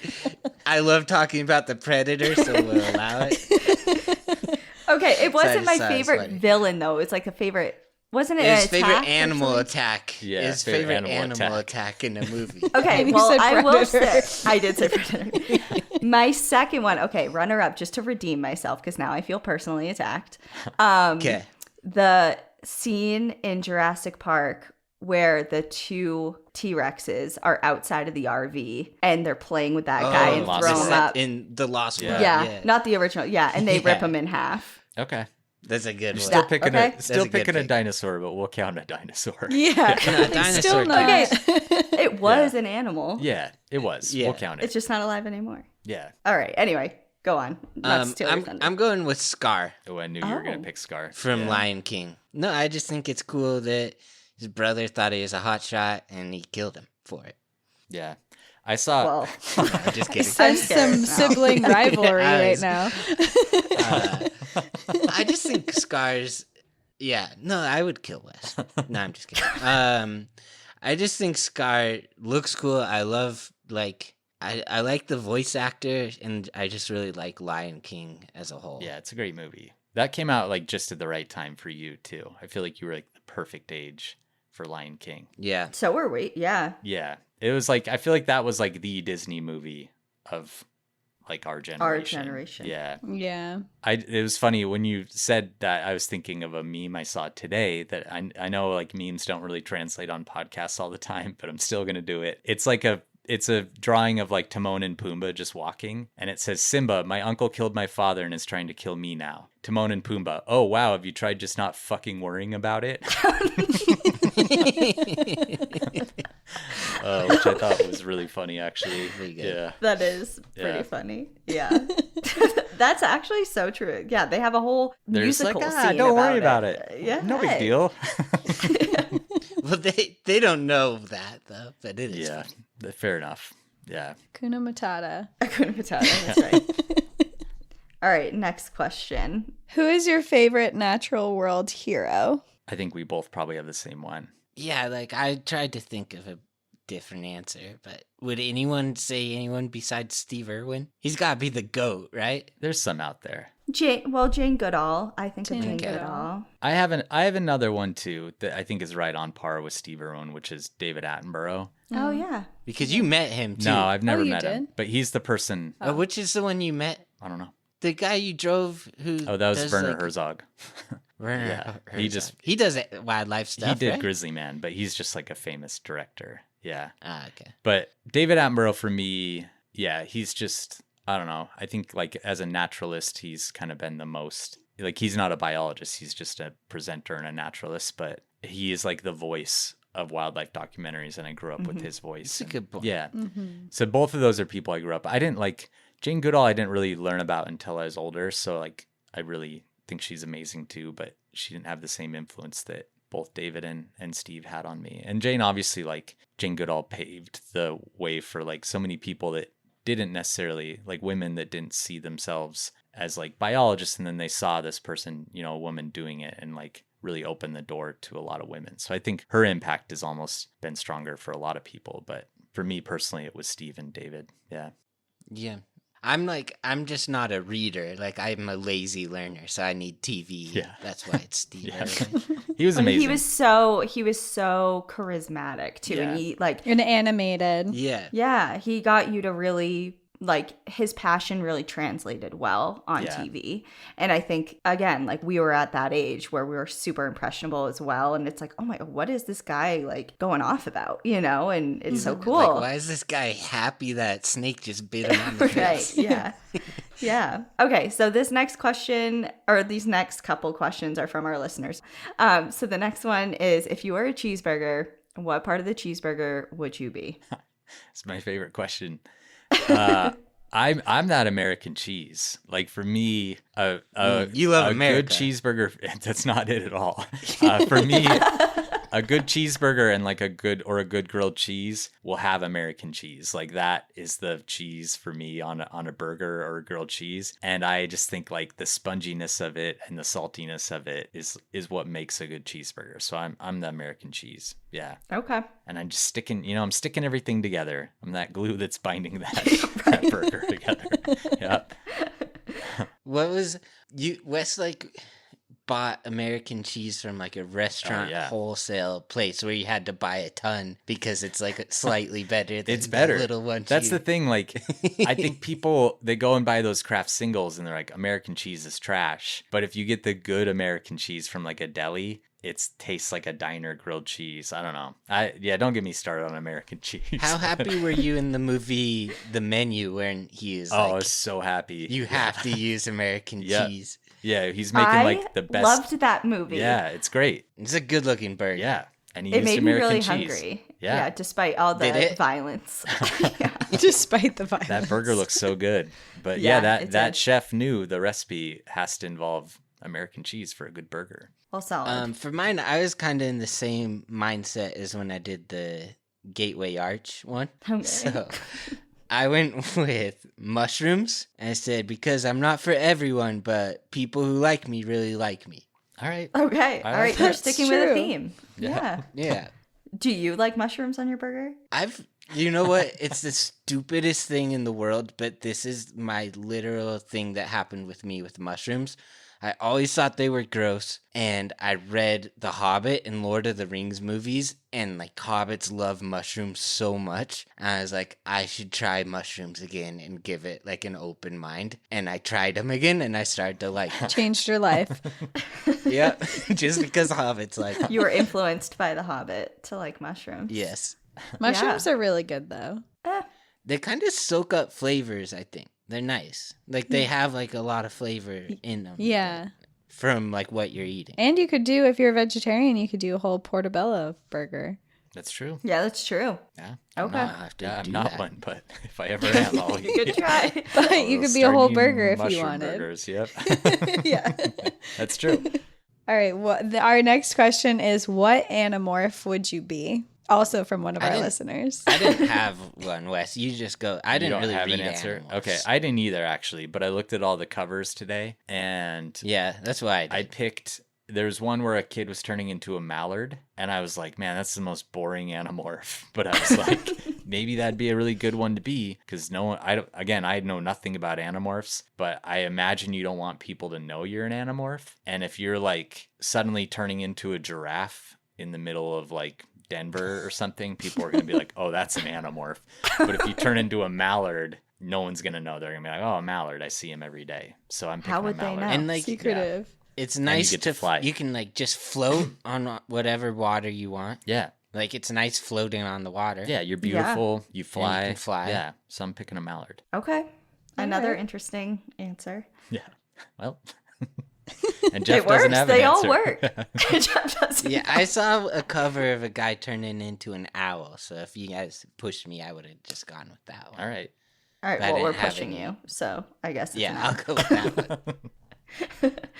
I love talking about the Predator, so we'll allow it. Okay, it wasn't my So it's favorite funny. villain though. It's like a favorite. Wasn't it His an favorite attack or animal something? attack. Yeah, His favorite favorite animal animal attack in a movie. Okay, You well, said I will Predator. say I did say Predator. My second one, okay, runner up, just to redeem myself because now I feel personally attacked. Okay. The scene in Jurassic Park where the two T-Rexes are outside of the RV and they're playing with that guy and Lost throw World. him up. In the Lost World. Yeah, not the original. Yeah, and they rip Yeah. him in half. Okay. That's a good one. Still That- picking okay. still That's a good picking a pick. dinosaur, but we'll count a dinosaur. Yeah. No, dinosaur Still not. Okay, it was an animal. Yeah, it was. Yeah. We'll count it. It's just not alive anymore. Yeah. All right. Anyway, go on. Not steal your thunder. I'm going with Scar Oh, I knew you were gonna Oh. pick Scar. from Yeah. Lion King. No, I just think it's cool that his brother thought he was a hot shot and he killed him for it. Yeah. I saw Well, I'm just kidding. Sense scared some now. sibling rivalry I right was- now. I just think Scar's. Yeah, no, I would kill Wes. No, I'm just kidding. I just think Scar looks cool. I love I like the voice actor, and I just really like Lion King as a whole. Yeah, it's a great movie. That came out like just at the right time for you too. I feel like you were like the perfect age for Lion King. Yeah. so were we. Yeah. Yeah. It was like I feel like that was like the Disney movie of like our generation. generation. Yeah. Yeah. It was funny when you said that. I was thinking of a meme I saw today that I know like memes don't really translate on podcasts all the time, but I'm still gonna do it. It's a drawing of like Timon and Pumbaa just walking, and it says, "Simba, my uncle killed my father and is trying to kill me now." Timon and Pumbaa, "Oh wow, have you tried just not fucking worrying about it?" Which I thought was really funny, actually. Pretty good. Yeah. That is pretty Yeah. funwell. Yeah. That's actually so true. Yeah, they have a whole There's like, musical scene don't worry about it. Yeah. No big deal. Well, they don't know that though, but it is. Yeah. Fun. Fair enough. Yeah. Kuna Matata. Hakuna Matata, that's right. All right, next question. Who is your favorite natural world hero? I think we both probably have the same one. Yeah, like I tried to think of a different answer, but would anyone say anyone besides Steve Irwin? He's got to be the GOAT, right? There's some out there. Jane Goodall. I think of Jane Jane Goodall. Goodall. I have another one too that I think is right on par with Steve Irwin, which is David Attenborough. Oh, yeah. Because you met him too. No, I've never you met him, did? but he's the person. Which is the one you met? I don't know. The guy you drove who Oh, that was does, Werner like, Herzog. Werner Yeah, Herzog. He does wildlife stuff. He did right? Grizzly Man, but he's just like a famous director. Yeah. Ah, okay. But David Attenborough for me, yeah, he's just, I don't know. I think like as a naturalist, he's kind of been the most, like he's not a biologist. He's just a presenter and a naturalist, but he is like the voice of wildlife documentaries. And I grew up with his voice. That's a good point. Yeah. So both of those are people I grew up. I didn't like Jane Goodall. I didn't really learn about until I was older. So like, I really think she's amazing too, but she didn't have the same influence that both David and Steve had on me. And Jane, obviously, like Jane Goodall paved the way for like so many people that didn't necessarily, like women that didn't see themselves as like biologists, and then they saw this person, you know, a woman doing it, and like really opened the door to a lot of women. So I think her impact has almost been stronger for a lot of people, but for me personally, it was Steve and David. Yeah. Yeah. I'm just not a reader. Like I'm a lazy learner, so I need TV. Yeah. That's why it's Steve Yeah. Irwin. He was And amazing. he was so charismatic too. Yeah. And he like And animated. Yeah. he got you to really like his passion really translated well on Yeah. TV. And I think again, like we were at that age where we were super impressionable as well. And it's like, oh my God, what is this guy like going off about? You know, and it's so cool. Like, why is this guy happy that snake just bit him on the Right. face? Yeah. Yeah. Okay. So this next question, or these next couple questions, are from our listeners. So the next one is, if you were a cheeseburger, what part of the cheeseburger would you be? It's my favorite question. I'm that American cheese. Like for me, you love a America. good cheeseburger. That's not it at all. For me, a good cheeseburger and like a good grilled cheese will have American cheese. Like that is the cheese for me on a burger or a grilled cheese. And I just think like the sponginess of it and the saltiness of it is what makes a good cheeseburger. So I'm the American cheese. Yeah. Okay. And I'm just sticking, I'm sticking everything together. I'm that glue that's binding that burger together. Yep. What was you Wes like bought American cheese from like a restaurant wholesale place where you had to buy a ton because it's like slightly better than It's better. the little one. That's cheese. the thing. Like, I think people, they go and buy those Kraft singles and they're like, American cheese is trash. But if you get the good American cheese from like a deli, it tastes like a diner grilled cheese. I don't know. Don't get me started on American cheese. How happy were you in the movie The Menu when he is I like, was so happy. you have to use American Yeah. cheese. Yeah, he's making I like the best. loved that movie. Yeah, it's great. It's a good looking burger. Yeah. And he It used made me American really cheese. hungry. Yeah. Despite all Did the it? violence. Despite the violence. That burger looks so good. But Yeah, yeah, it that did. chef knew the recipe has to involve American cheese for a good burger. Well, solid. For mine, I was kind of in the same mindset as when I did the Gateway Arch one. Okay. So I went with mushrooms. And I said, because I'm not for everyone, but people who like me really like me. All right. Okay. I All like right. You're that. sticking True. with a theme. Yeah. Yeah. Yeah. Do you like mushrooms on your burger? You know what? It's the stupidest thing in the world, but this is my literal thing that happened with me with mushrooms. I always thought they were gross, and I read The Hobbit and Lord of the Rings movies, and like hobbits love mushrooms so much. And I was like, I should try mushrooms again and give it like an open mind. And I tried them again, and I started to like, Changed your life. yeah, just because hobbits like, You were influenced by The Hobbit to like mushrooms. yes, Mushrooms are really good though. they kind of soak up flavors. I think they're nice. Like they have like a lot of flavor in them. Yeah. From like what you're eating. And you could do, if you're a vegetarian, you could do a whole portobello burger. That's true. Yeah, that's true. Yeah. Okay. I'll have to Yeah, I'm do not that. one, but if I ever am, I'll eat. Good try. But I'll you could be a start whole eating burger if you mushroom wanted. Burgers. Yep. Yeah. That's true. All right. Our next question is, what animorph would you be? Also from one of our didn't- listeners. I didn't have one, Wes. You just go. I You didn't don't really have read an answer. animals. Okay, I didn't either actually, but I looked at all the covers today, and Yeah, that's why I did. I picked. There's one where a kid was turning into a mallard, and I was like, man, that's the most boring Animorph. But I was like, maybe that'd be a really good one to be, because no one. I know nothing about Animorphs, but I imagine you don't want people to know you're an Animorph, and if you're like suddenly turning into a giraffe in the middle of like Denver or something, people are gonna be like, oh, that's an Animorph. But if you turn into a mallard, no one's gonna know. They're gonna be like, oh, a mallard, I see him every day. So I'm picking How a would they mallard. know? And like, Secretive. it's nice get to to fly. You can like just float on whatever water you want. Yeah. Like it's nice floating on the water. Yeah, you're beautiful. You fly. can fly. Yeah, so I'm picking a mallard. Okay. Another right. interesting answer. Yeah. Well, and Jeff It works. doesn't have They an all answer. work. Jeff doesn't. Yeah, I saw a cover of a guy turning into an owl. So if you guys pushed me, I would have just gone with that one. All right. All right. But I Well, we're didn't have pushing any. you, so I guess. It's Yeah, I'll go with that one.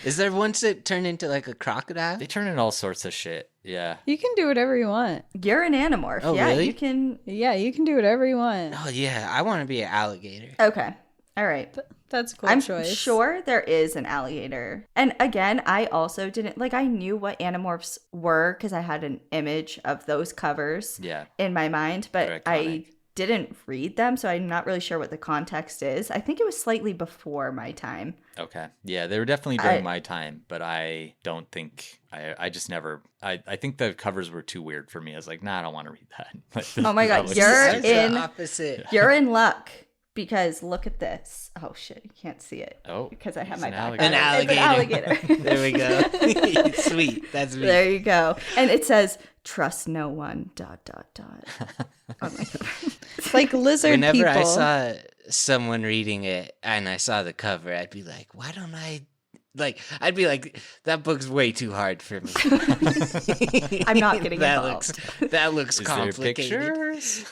Is there ones that turn into like a crocodile? They turn in all sorts of shit. Yeah. You can do whatever you want. You're an Animorph. Oh, yeah, really? you can. Yeah, you can do whatever you want. Oh yeah, I want to be an alligator. Okay. All right. That's a cool I'm choice. sure there is an alligator. And again, I also didn't like I knew what Animorphs were because I had an image of those covers Yeah. in my mind, but They're I iconic. didn't read them, so I'm not really sure what the context is. I think it was slightly before my time. Okay. Yeah, they were definitely during my time, but I don't think I just never. I think the covers were too weird for me. I was like, nah, I don't want to read that. Like, Oh my that God, looks you're stupid. That's the in- opposite. You're in luck because look at this. Oh shit, you can't see it. Oh, Because I have he's my an back. alligator. An alligator. It's an alligator. There we go. Sweet. That's me. There you go. And it says, trust no one, ... Oh my God. It's like lizard Whenever people. I saw someone reading it and I saw the cover, I'd be like, why don't I? Like, I'd be like, that book's way too hard for me. I'm not getting that involved. That looks Is there complicated. pictures?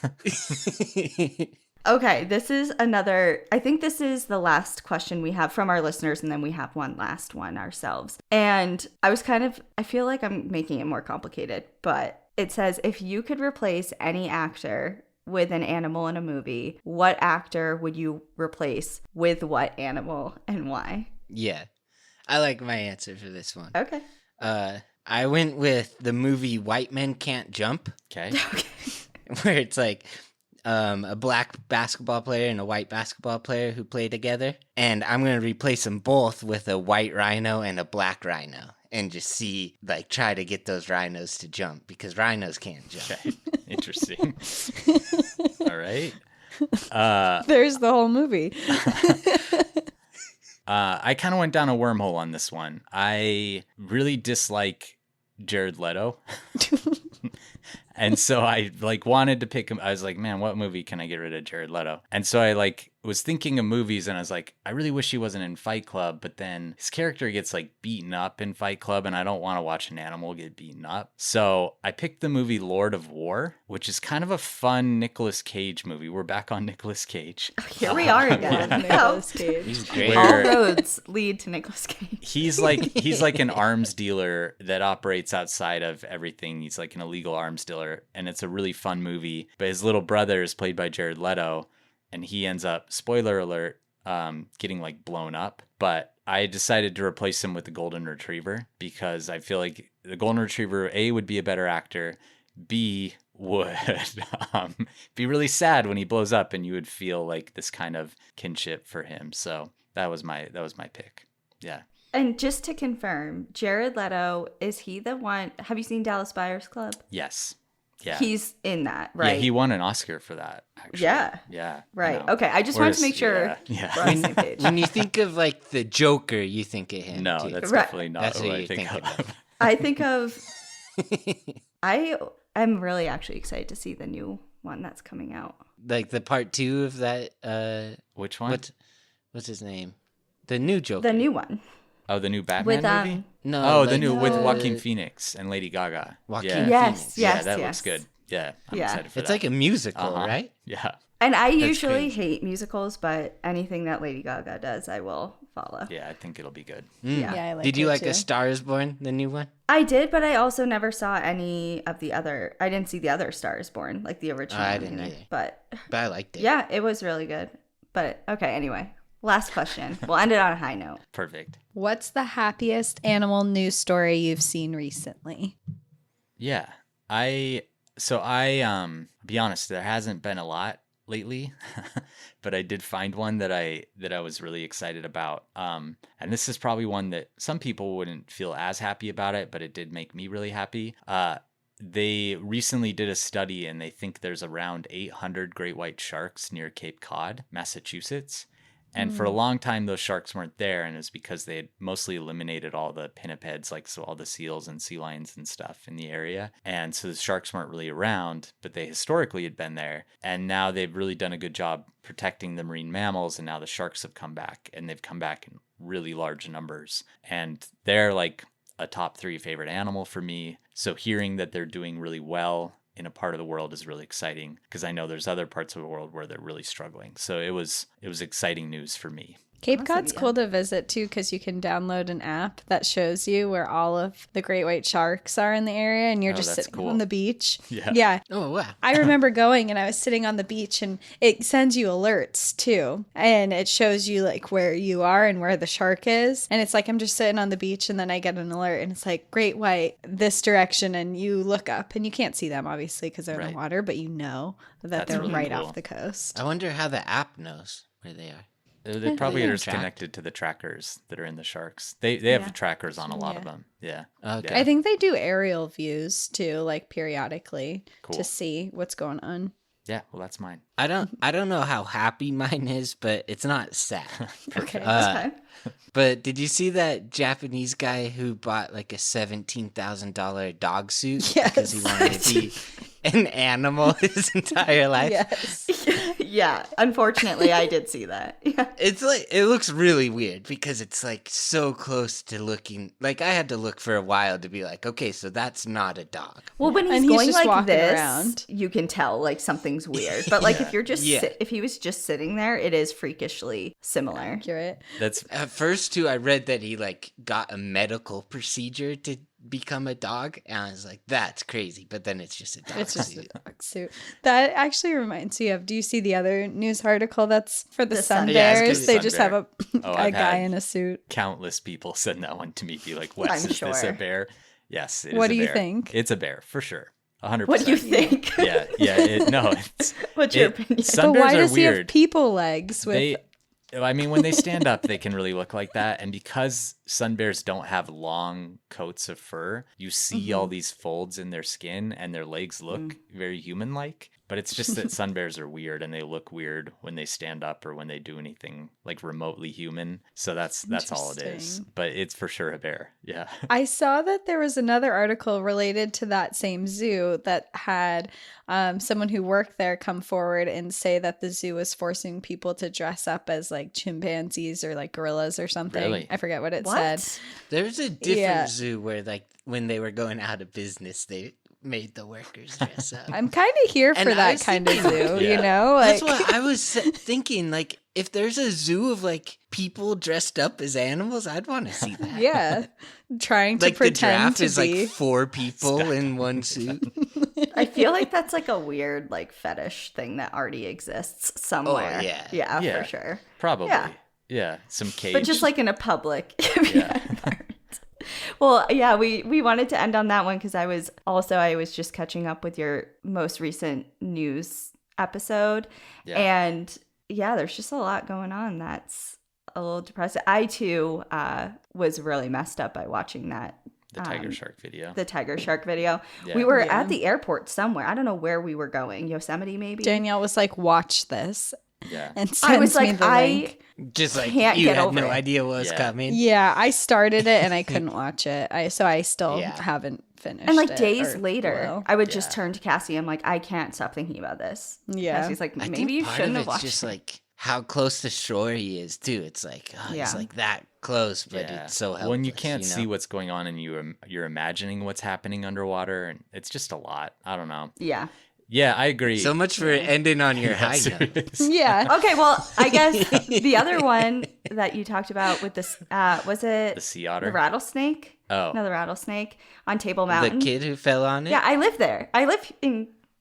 Okay, this is another. I think this is the last question we have from our listeners, and then we have one last one ourselves. And I feel like I'm making it more complicated, but it says if you could replace any actor with an animal in a movie, what actor would you replace with what animal and why? Yeah. I like my answer for this one. Okay. I went with the movie White Men Can't Jump, Okay. where it's like a black basketball player and a white basketball player who play together. And I'm going to replace them both with a white rhino and a black rhino and just see, like, try to get those rhinos to jump because rhinos can't jump. Okay. Interesting. All right. There's the whole movie. I kind of went down a wormhole on this one. I really dislike Jared Leto. And so I like wanted to pick him. I was like, man, what movie can I get rid of Jared Leto? And so I like was thinking of movies and I was like, I really wish he wasn't in Fight Club, but then his character gets like beaten up in Fight Club and I don't want to watch an animal get beaten up. So I picked the movie Lord of War, which is kind of a fun Nicolas Cage movie. We're back on Nicolas Cage. Here we are again. Nicolas Cage. He's great. All Where- roads lead to Nicolas Cage. He's like an arms dealer that operates outside of everything. He's like an illegal arms dealer, and it's a really fun movie. But his little brother is played by Jared Leto, and he ends up, spoiler alert, getting like blown up. But I decided to replace him with the Golden Retriever because I feel like the Golden Retriever, A, would be a better actor, B, would be really sad when he blows up, and you would feel like this kind of kinship for him. So that was my pick. Yeah. And just to confirm, Jared Leto, is he the one? Have you seen Dallas Buyers Club? Yes. Yeah. He's in that, right? Yeah, he won an Oscar for that, actually. Yeah. Yeah. I Right. know. Okay. I just wanted to Whereas- make sure Yeah. we're on the same page. When you think of like the Joker, you think of him. No, too. that's Right. definitely not That's what what I you're think thinking of. I think of. I am really actually excited to see the new one that's coming out. like the part 2 of that. Which one? What's his name? The new Joker. The new one Oh, the new Batman with movie? No. Oh, the like, new with No. Joaquin Phoenix and Lady Gaga. Joaquin yeah. Phoenix. Yes, Yeah, yes, that yes. looks good. Yeah, I'm Yeah. excited for It's that. like a musical, Uh-huh. right? Yeah. And I usually crazy. hate musicals, but anything that Lady Gaga does, I will follow. Yeah, I think it'll be good. Yeah. Yeah, I like Did you it like too. A Star Is Born, the new one? I did, but I also never saw any of the other. I didn't see the other Stars Born, like the original. I one didn't either. But But I liked it. yeah, it was really good. But okay, anyway, last question. We'll end it on a high note. Perfect. What's the happiest animal news story you've seen recently? Yeah. I be honest, there hasn't been a lot lately, but I did find one that I was really excited about. And this is probably one that some people wouldn't feel as happy about it, but it did make me really happy. They recently did a study and they think there's around 800 great white sharks near Cape Cod, Massachusetts. And for a long time, those sharks weren't there, and it's because they had mostly eliminated all the pinnipeds, like so all the seals and sea lions and stuff in the area. And so the sharks weren't really around, but they historically had been there. And now they've really done a good job protecting the marine mammals, and now the sharks have come back, and they've come back in really large numbers. And they're like a top 3 favorite animal for me. So hearing that they're doing really well in a part of the world is really exciting, because I know there's other parts of the world where they're really struggling. So it was exciting news for me. Cape Awesome, Cod's yeah. cool to visit too, because you can download an app that shows you where all of the great white sharks are in the area, and you're Oh, just that's sitting cool. on the beach. Yeah. Yeah. Oh, wow. I remember going and I was sitting on the beach, and it sends you alerts too. And it shows you like where you are and where the shark is. And it's like I'm just sitting on the beach, and then I get an alert and it's like great white this direction, and you look up and you can't see them obviously because they're in Right. the water, but you know that That's they're really right cool. off the coast. I wonder how the app knows where they are. They probably Yeah. are just Tracked. connected to the trackers that are in the sharks. They have Yeah. trackers on a lot of Yeah. them. Yeah. Okay. Yeah. I think they do aerial views too, like periodically Cool. to see what's going on. Yeah, well, that's mine. I don't know how happy mine is, but it's not sad. Okay. Uh, But did you see that Japanese guy who bought like a $17,000 dog suit because he Yes. wanted to be an animal his entire life? Yes. Yeah, unfortunately, I did see that. Yeah. It's like, it looks really weird because it's like so close to looking like I had to look for a while to be like, okay, so that's not a dog. Well, when he's And he's going just like walking this, around. you can tell like something's weird. But like if you're just Yeah. if he was just sitting there, it is freakishly similar. Accurate. That's At first, too, I read that he like got a medical procedure to become a dog, and I was like, that's crazy. But then it's just a dog It's just a suit. dog suit. That actually reminds me of, do you see the other news article that's for the, The sun sun bear. Yeah, I was bears? gonna They say just sun have a, Oh, a I've guy had- in a suit. countless people send that one to me. Be like, Wes, I'm is this a sure. bear? Yes. It is What a do you bear. think? It's a bear for sure. 100%. What do you think? Yeah. No. It's What's your it- opinion? Sun But why bears are does he have weird. people legs with I mean, when they stand up, they can really look like that. And because sun bears don't have long coats of fur, you see all these folds in their skin, and their legs look very human-like. But it's just that sun bears are weird, and they look weird when they stand up or when they do anything like remotely human. So that's all it is. Interesting. But it's for sure a bear. Yeah. I saw that there was another article related to that same zoo that had someone who worked there come forward and say that the zoo was forcing people to dress up as like chimpanzees or like gorillas or something. Really? I forget what it What? said. There's a different Yeah. zoo where like when they were going out of business, they made the workers dress up. I'm kind of here for And I that was kind of thinking- zoo, Yeah. you know? Like, That's what I was thinking. Like, if there's a zoo of like people dressed up as animals, I'd want to see that. yeah, trying to Like the pretend giraffe to is be. like 4 people in one suit. I feel like that's like a weird like fetish thing that already exists somewhere. yeah. Yeah, Yeah. for sure. Probably. Yeah. Yeah. Some cage. But just like in a public Yeah. environment. Well, yeah, we wanted to end on that one because I was just catching up with your most recent news episode. Yeah. And yeah, there's just a lot going on that's a little depressing. I too was really messed up by watching that. the tiger shark video. The tiger shark video. Yeah. We were Yeah. at the airport somewhere. I don't know where we were going. Yosemite, maybe? Danielle was like, "Watch this," Yeah. and I was sends me like, the link. Just like Can't you get had over no it. idea what was Yeah. coming. Yeah, I started it and I couldn't watch it. So I still Yeah. haven't finished. And like it, days or later, will. I would just Yeah. turn to Cassie. I'm like, I can't stop thinking about this. Yeah. Cassie's like, I maybe think you part shouldn't of have it's watched just it. like how close to shore he is too. It's like Yeah. he's like that close, but Yeah. it's so helpless. when you can't you know? see what's going on and you're imagining what's happening underwater, and it's just a lot. I don't know. Yeah. Yeah, I agree. So much for ending on your high note. Serious. Yeah. Okay, well, I guess the other one that you talked about with this, was it The sea otter. the rattlesnake? Oh. No, the rattlesnake on Table Mountain. The kid who fell on it? Yeah, I live there. I live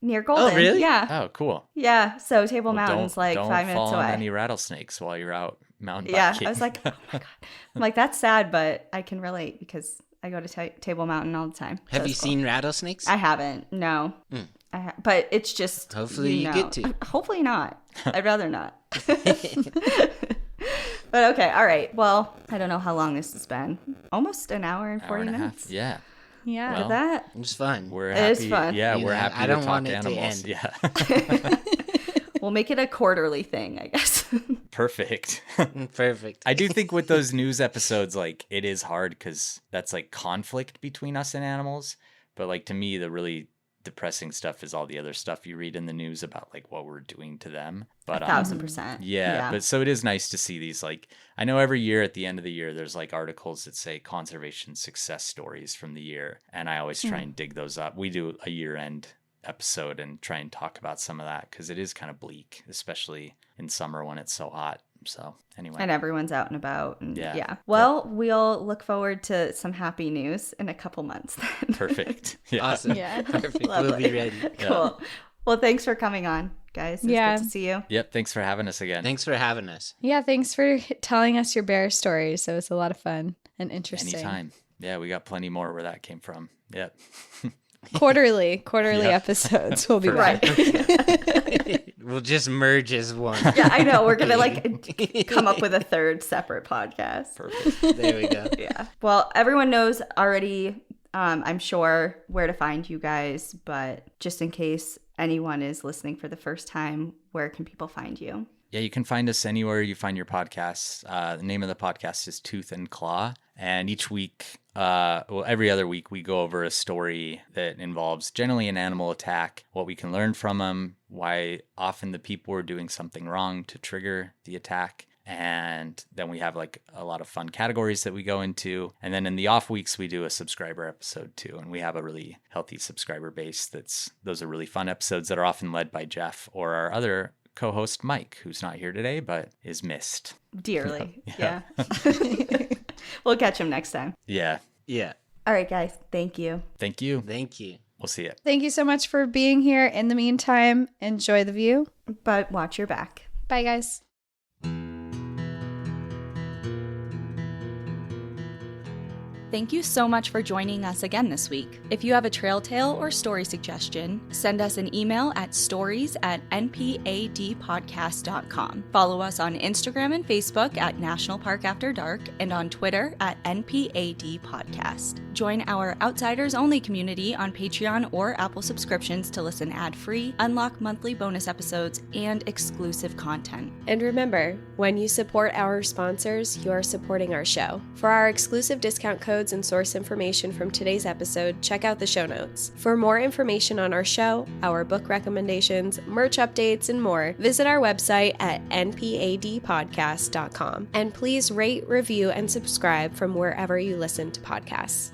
near Golden. really? Yeah. Oh, cool. Yeah. So Table Well, Mountain's like don't 5 minutes fall on away. any rattlesnakes while you're out mountain Yeah. biking. I was like, oh my God. I'm like, that's sad, but I can relate because I go to Table Mountain all the time. So Have you it's cool. seen rattlesnakes? I haven't. No. But it's just. Hopefully you get to. Hopefully not. I'd rather not. But okay. All right. Well, I don't know how long this has been. Almost an hour and 40 Hour and a half. minutes. Yeah. Yeah. Well, Look at It was fun. We're It happy. is fun. Yeah, You we're know, happy I don't to talk want it to animals. end. Yeah. that. We'll make it a quarterly thing, I guess. Perfect. Perfect. I do think with those news episodes, like, it is hard because that's like conflict between us and animals. But like, to me, the really depressing stuff is all the other stuff you read in the news about like what we're doing to them. But 1,000%. yeah, but so it is nice to see these, like, I know every year at the end of the year there's like articles that say conservation success stories from the year, and I always try and dig those up. We do a year-end episode and try and talk about some of that because it is kind of bleak, especially in summer when it's so hot. So anyway, And everyone's out and about. And Yeah. Well, we'll look forward to some happy news in a couple months then. perfect. Yeah. Awesome. Yeah. Perfect. Lovely. We'll be ready. Cool. Well, thanks for coming on, guys. It's Yeah. good to see you. Yep. Thanks for having us again. Thanks for having us. Yeah. Thanks for telling us your bear stories. It was a lot of fun and interesting. Anytime. Yeah, we got plenty more where that came from. Yep. Quarterly Yeah. episodes. We'll be Right. back. We'll just merge as one. Yeah, I know. We're going to like come up with a third separate podcast. Perfect. There we go. Yeah. Well, everyone knows already, I'm sure, where to find you guys. But just in case anyone is listening for the first time, where can people find you? Yeah, you can find us anywhere you find your podcasts. The name of the podcast is Tooth and Claw. And each week, every other week, we go over a story that involves generally an animal attack, what we can learn from them, why often the people are doing something wrong to trigger the attack. And then we have like a lot of fun categories that we go into. And then in the off weeks, we do a subscriber episode too. And we have a really healthy subscriber base. Those are really fun episodes that are often led by Jeff or our other co-host Mike, who's not here today, but is missed. Dearly. Yeah. Yeah. We'll catch him next time. Yeah. Yeah. All right, guys. Thank you. Thank you. Thank you. We'll see you. Thank you so much for being here. In the meantime, enjoy the view. But watch your back. Bye, guys. Thank you so much for joining us again this week. If you have a trail tale or story suggestion, send us an email at stories@npadpodcast.com. Follow us on Instagram and Facebook at National Park After Dark and on Twitter at NPAD Podcast. Join our Outsiders Only community on Patreon or Apple subscriptions to listen ad-free, unlock monthly bonus episodes, and exclusive content. And remember, when you support our sponsors, you are supporting our show. For our exclusive discount codes and source information from today's episode, check out the show notes. For more information on our show, our book recommendations, merch updates, and more, visit our website at npadpodcast.com. And please rate, review, and subscribe from wherever you listen to podcasts.